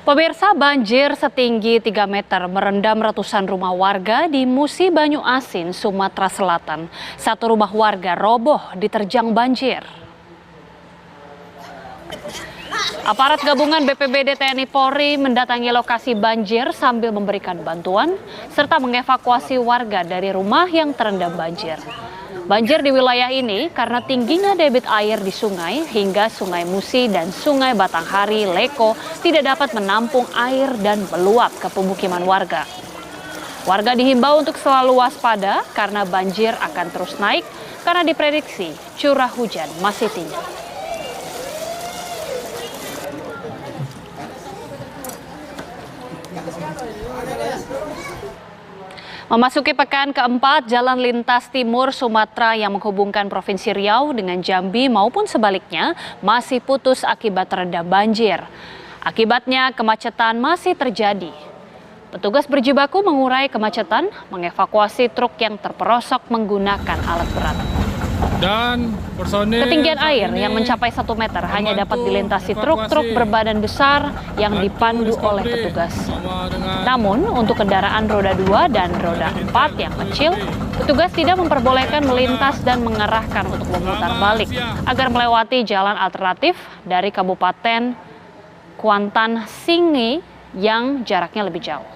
Pemirsa, banjir setinggi 3 meter merendam ratusan rumah warga di Musi Banyu Asin, Sumatera Selatan. 1 rumah warga roboh diterjang banjir. Aparat gabungan BPBD TNI Polri mendatangi lokasi banjir sambil memberikan bantuan serta mengevakuasi warga dari rumah yang terendam banjir. Banjir di wilayah ini karena tingginya debit air di sungai hingga Sungai Musi dan Sungai Batanghari Leko tidak dapat menampung air dan meluap ke pemukiman warga. Warga dihimbau untuk selalu waspada karena banjir akan terus naik karena diprediksi curah hujan masih tinggi. Memasuki pekan keempat, jalan lintas timur Sumatera yang menghubungkan Provinsi Riau dengan Jambi maupun sebaliknya masih putus akibat terendam banjir. Akibatnya kemacetan masih terjadi. Petugas berjibaku mengurai kemacetan, mengevakuasi truk yang terperosok menggunakan alat berat. Dan personil ketinggian air yang mencapai 1 meter hanya dapat dilintasi truk-truk berbadan besar yang dipandu oleh petugas. Namun untuk kendaraan roda 2 dan roda 4 yang kecil, petugas tidak memperbolehkan melintas dan mengarahkan untuk memutar balik agar melewati jalan alternatif dari Kabupaten Kuantan Singi yang jaraknya lebih jauh.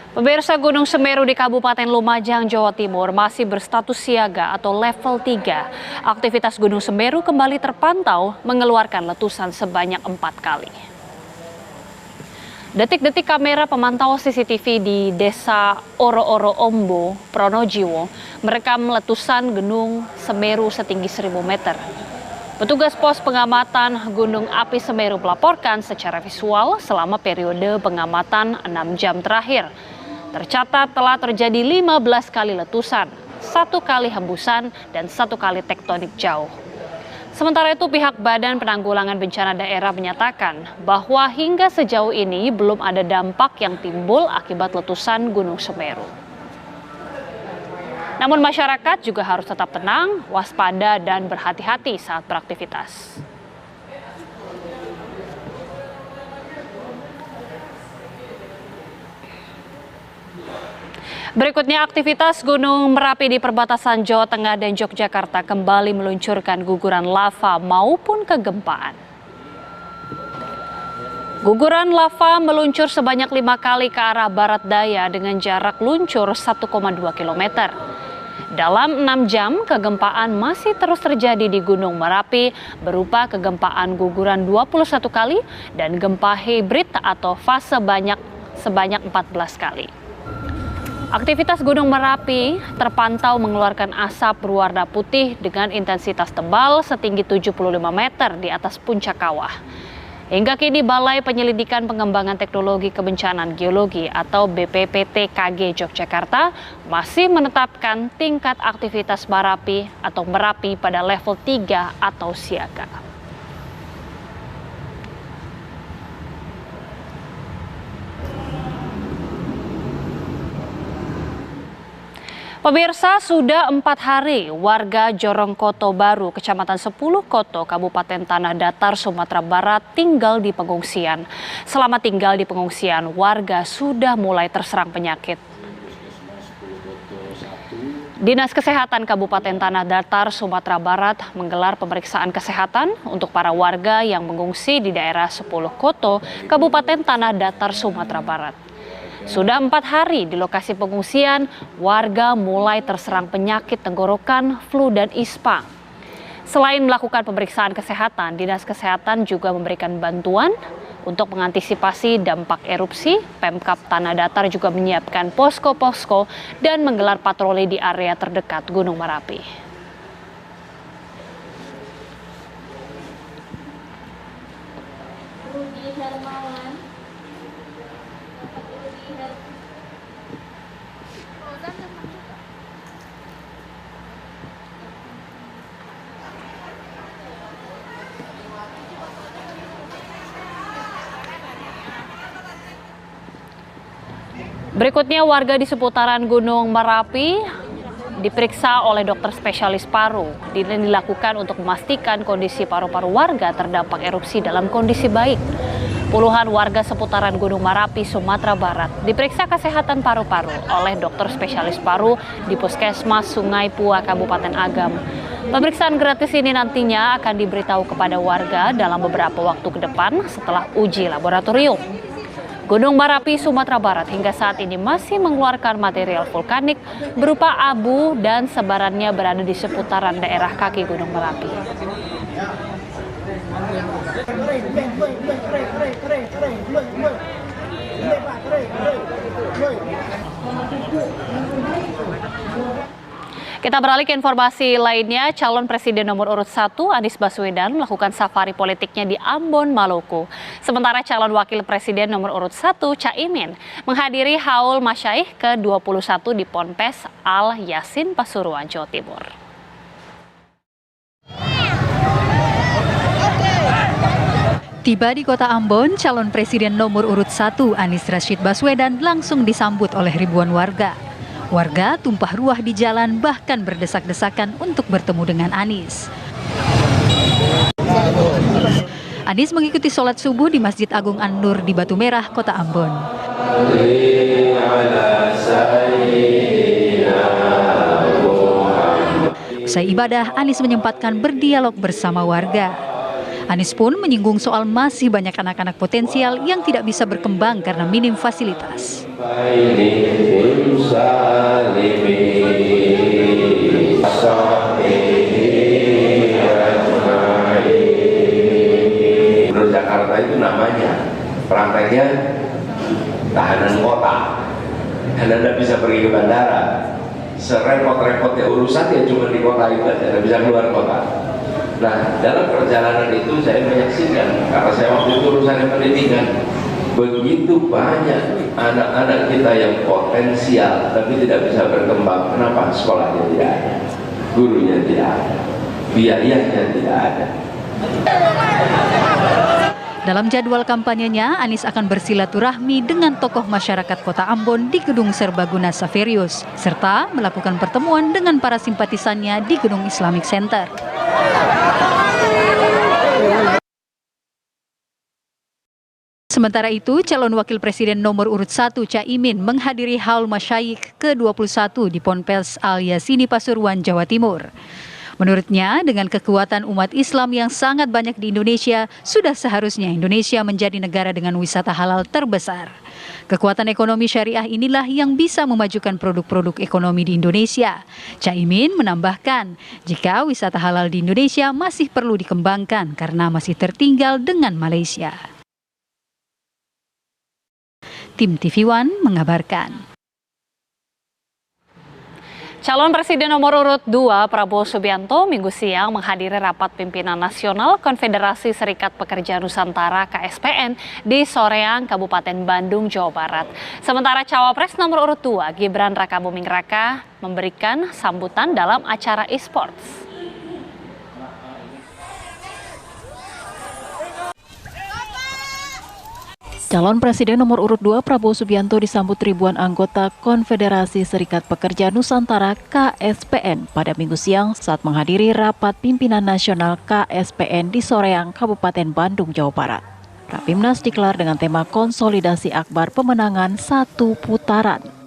Pemirsa, Gunung Semeru di Kabupaten Lumajang, Jawa Timur masih berstatus siaga atau level 3. Aktivitas Gunung Semeru kembali terpantau mengeluarkan letusan sebanyak 4 kali. Detik-detik kamera pemantau CCTV di Desa Oro-Oro Ombo, Pronojiwo, merekam letusan Gunung Semeru setinggi 1000 meter. Petugas pos pengamatan Gunung Api Semeru melaporkan secara visual selama periode pengamatan 6 jam terakhir. Tercatat telah terjadi 15 kali letusan. 1 kali hembusan, dan 1 kali tektonik jauh. Sementara itu, pihak Badan Penanggulangan Bencana Daerah menyatakan bahwa hingga sejauh ini belum ada dampak yang timbul akibat letusan Gunung Semeru. Namun masyarakat juga harus tetap tenang, waspada, dan berhati-hati saat beraktivitas. Berikutnya, aktivitas Gunung Merapi di perbatasan Jawa Tengah dan Yogyakarta kembali meluncurkan guguran lava maupun kegempaan. Guguran lava meluncur sebanyak 5 kali ke arah barat daya dengan jarak luncur 1,2 km. Dalam 6 jam, kegempaan masih terus terjadi di Gunung Merapi berupa kegempaan guguran 21 kali dan gempa hibrid atau fase sebanyak 14 kali. Aktivitas Gunung Merapi terpantau mengeluarkan asap berwarna putih dengan intensitas tebal setinggi 75 meter di atas puncak kawah. Hingga kini Balai Penyelidikan Pengembangan Teknologi Kebencanaan Geologi atau BPPTKG Yogyakarta masih menetapkan tingkat aktivitas Merapi pada level 3 atau siaga. Pemirsa, sudah 4 hari warga Jorongkoto Baru, Kecamatan 10 Koto, Kabupaten Tanah Datar, Sumatera Barat tinggal di pengungsian. Selama tinggal di pengungsian, warga sudah mulai terserang penyakit. Dinas Kesehatan Kabupaten Tanah Datar, Sumatera Barat menggelar pemeriksaan kesehatan untuk para warga yang mengungsi di daerah 10 Koto, Kabupaten Tanah Datar, Sumatera Barat. Sudah 4 hari di lokasi pengungsian, warga mulai terserang penyakit tenggorokan, flu, dan ispa. Selain melakukan pemeriksaan kesehatan, Dinas Kesehatan juga memberikan bantuan untuk mengantisipasi dampak erupsi. Pemkab Tanah Datar juga menyiapkan posko-posko dan menggelar patroli di area terdekat Gunung Merapi. Berikutnya, warga di seputaran Gunung Merapi diperiksa oleh dokter spesialis paru. Ini dilakukan untuk memastikan kondisi paru-paru warga terdampak erupsi dalam kondisi baik. Puluhan warga seputaran Gunung Merapi, Sumatera Barat diperiksa kesehatan paru-paru oleh dokter spesialis paru di Puskesmas Sungai Pua, Kabupaten Agam. Pemeriksaan gratis ini nantinya akan diberitahu kepada warga dalam beberapa waktu ke depan setelah uji laboratorium. Gunung Merapi, Sumatera Barat hingga saat ini masih mengeluarkan material vulkanik berupa abu dan sebarannya berada di seputaran daerah kaki Gunung Merapi. Kita beralih ke informasi lainnya. Calon Presiden nomor urut 1 Anies Baswedan melakukan safari politiknya di Ambon, Maluku. Sementara calon Wakil Presiden nomor urut 1 Caimin menghadiri Haul Masyaikh ke-21 di Ponpes Al Yasin, Pasuruan, Jawa Timur. Tiba di kota Ambon, calon Presiden nomor urut 1 Anies Rashid Baswedan langsung disambut oleh ribuan warga. Warga tumpah ruah di jalan, bahkan berdesak-desakan untuk bertemu dengan Anies. Anies mengikuti sholat subuh di Masjid Agung An-Nur di Batu Merah, Kota Ambon. Usai ibadah, Anies menyempatkan berdialog bersama warga. Anies pun menyinggung soal masih banyak anak-anak potensial yang tidak bisa berkembang karena minim fasilitas. Menurut Jakarta itu namanya prakteknya tahanan kota, Anda tidak bisa pergi ke bandara. Serepot-repotnya urusan ya cuma di kota itu aja, tidak bisa keluar kota. Nah, dalam perjalanan itu saya menyaksikan, karena saya waktu itu urusan pendidikan, Begitu banyak anak-anak kita yang potensial tapi tidak bisa berkembang. Kenapa? Sekolahnya tidak ada, gurunya tidak ada, biayanya tidak ada. Dalam jadwal kampanyenya, Anies akan bersilaturahmi dengan tokoh masyarakat Kota Ambon di Gedung Serbaguna Saverius, serta melakukan pertemuan dengan para simpatisannya di Gedung Islamic Center. Sementara itu, calon wakil presiden nomor urut 1 Caimin menghadiri Haul Masyayikh ke-21 di Ponpes Al Yasini Pasuruan, Jawa Timur. Menurutnya, dengan kekuatan umat Islam yang sangat banyak di Indonesia, sudah seharusnya Indonesia menjadi negara dengan wisata halal terbesar. Kekuatan ekonomi syariah inilah yang bisa memajukan produk-produk ekonomi di Indonesia. Caimin menambahkan, jika wisata halal di Indonesia masih perlu dikembangkan karena masih tertinggal dengan Malaysia. Tim TV One mengabarkan. Calon Presiden nomor urut 2 Prabowo Subianto Minggu siang menghadiri rapat pimpinan nasional Konfederasi Serikat Pekerja Nusantara KSPN di Soreang, Kabupaten Bandung, Jawa Barat. Sementara Cawapres nomor urut 2 Gibran Rakabuming Raka memberikan sambutan dalam acara e-sports. Calon Presiden nomor urut 2 Prabowo Subianto disambut ribuan anggota Konfederasi Serikat Pekerja Nusantara KSPN pada Minggu siang saat menghadiri rapat pimpinan nasional KSPN di Soreang, Kabupaten Bandung, Jawa Barat. Rapimnas digelar dengan tema konsolidasi akbar pemenangan satu putaran.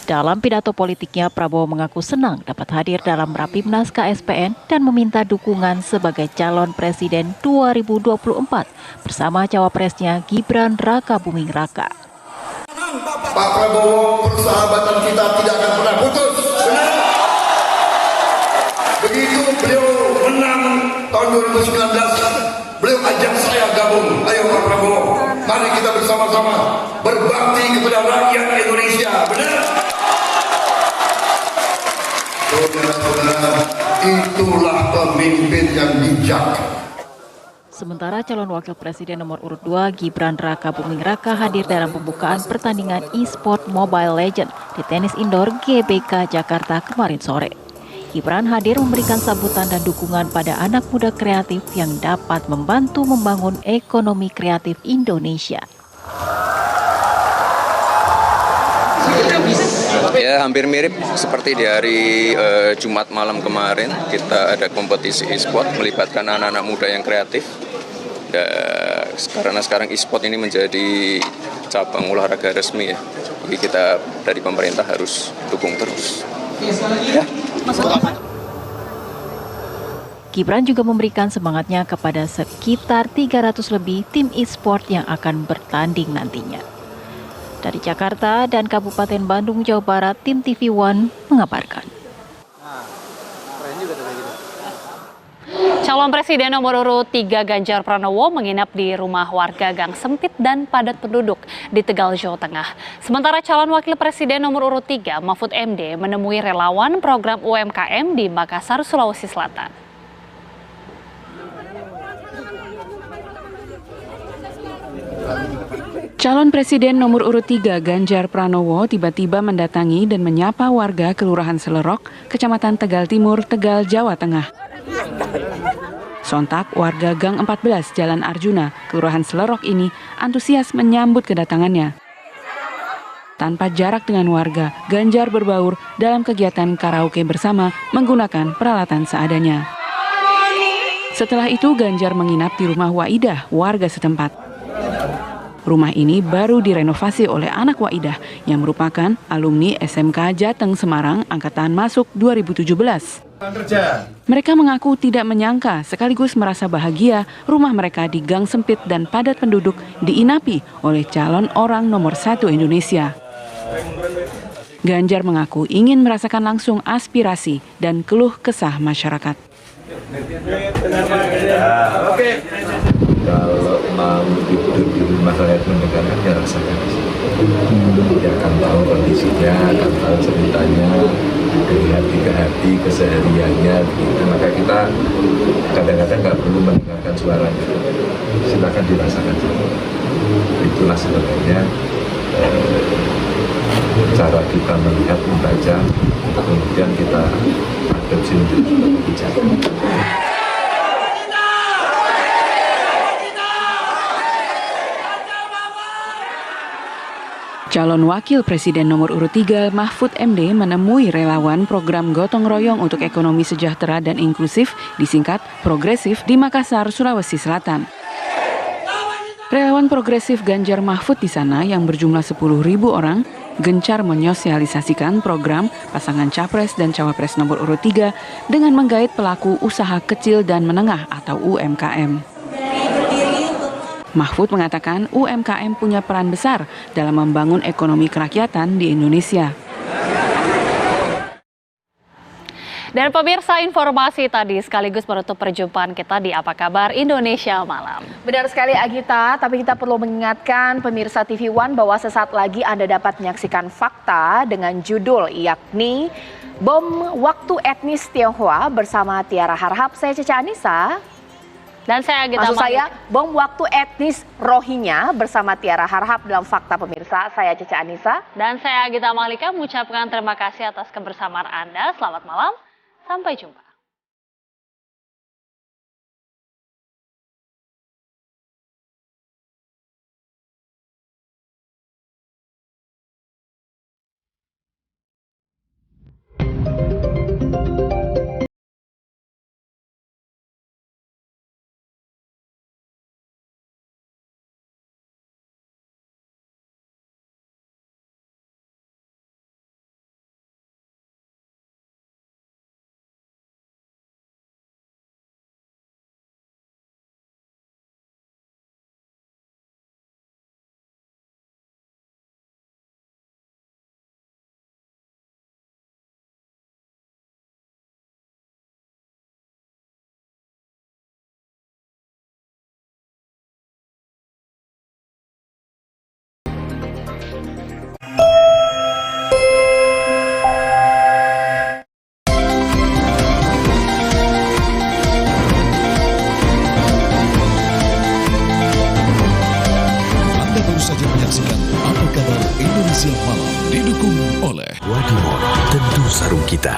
Dalam pidato politiknya, Prabowo mengaku senang dapat hadir dalam Rapimnas KSPN dan meminta dukungan sebagai calon presiden 2024 bersama cawapresnya Gibran Rakabuming Raka. Pak Prabowo, persahabatan kita tidak akan pernah putus. Benar? Begitu beliau menang tahun 2019, beliau ajak saya gabung. Ayo Pak Prabowo, mari kita bersama-sama berbakti kepada rakyat Indonesia. Benar? Saudara-saudara, itulah pemimpin yang bijak. Sementara calon wakil presiden nomor urut 2 Gibran Rakabuming Raka hadir dalam pembukaan pertandingan e-sport Mobile Legends di tenis indoor GBK Jakarta kemarin sore. Gibran hadir memberikan sambutan dan dukungan pada anak muda kreatif yang dapat membantu membangun ekonomi kreatif Indonesia. Ya, hampir mirip seperti di hari Jumat malam kemarin. Kita ada kompetisi e-sport melibatkan anak-anak muda yang kreatif. Karena sekarang e-sport ini menjadi cabang olahraga resmi ya. Jadi kita dari pemerintah harus dukung terus. Ya. Gibran juga memberikan semangatnya kepada sekitar 300 lebih tim e-sport yang akan bertanding nantinya. Dari Jakarta dan Kabupaten Bandung, Jawa Barat, tim TV One mengabarkan. Calon Presiden nomor urut 3 Ganjar Pranowo menginap di rumah warga gang sempit dan padat penduduk di Tegal, Jawa Tengah. Sementara calon Wakil Presiden nomor urut 3 Mahfud MD menemui relawan program UMKM di Makassar, Sulawesi Selatan. Calon Presiden nomor urut 3 Ganjar Pranowo tiba-tiba mendatangi dan menyapa warga Kelurahan Selerok, Kecamatan Tegal Timur, Tegal, Jawa Tengah. Sontak warga Gang 14 Jalan Arjuna, Kelurahan Selerok ini antusias menyambut kedatangannya. Tanpa jarak dengan warga, Ganjar berbaur dalam kegiatan karaoke bersama menggunakan peralatan seadanya. Setelah itu Ganjar menginap di rumah Waidah, warga setempat. Rumah ini baru direnovasi oleh anak Waidah yang merupakan alumni SMK Jateng Semarang angkatan masuk 2017. Mereka mengaku tidak menyangka sekaligus merasa bahagia rumah mereka di gang sempit dan padat penduduk diinapi oleh calon orang nomor 1 Indonesia. Ganjar mengaku ingin merasakan langsung aspirasi dan keluh kesah masyarakat. Kalau mau duduk di rumah rakyat mendengarkan ya rasakan. Dia akan tahu kondisinya, akan tahu ceritanya, dari hati ke hati, kesehariannya begitu. Maka kita kadang-kadang nggak perlu mendengarkan suaranya, silakan dirasakan saja. Itulah sebenarnya cara kita melihat, membaca, kemudian kita adopsi menjadi sebuah kebijakan. Calon Wakil Presiden nomor urut 3 Mahfud MD menemui relawan program Gotong Royong untuk Ekonomi Sejahtera dan Inklusif, disingkat Progresif, di Makassar, Sulawesi Selatan. Relawan Progresif Ganjar Mahfud di sana yang berjumlah 10.000 orang gencar menyosialisasikan program pasangan Capres dan Cawapres nomor urut 3 dengan menggait pelaku usaha kecil dan menengah atau UMKM. Mahfud mengatakan UMKM punya peran besar dalam membangun ekonomi kerakyatan di Indonesia. Dan pemirsa, informasi tadi sekaligus menutup perjumpaan kita di Apa Kabar Indonesia Malam. Benar sekali Agita, tapi kita perlu mengingatkan pemirsa TV One bahwa sesaat lagi Anda dapat menyaksikan Fakta dengan judul yakni Bom Waktu Etnis Tionghoa bersama Tiara Harhab. Saya Cece Anissa. Dan saya Agita Maksud saya, bom waktu etnis Rohingya bersama Tiara Harhab dalam Fakta pemirsa. Saya Cece Anissa. Dan saya Agita Malika mengucapkan terima kasih atas kebersamaan Anda. Selamat malam, sampai jumpa. Wadimor, tentu sarung kita.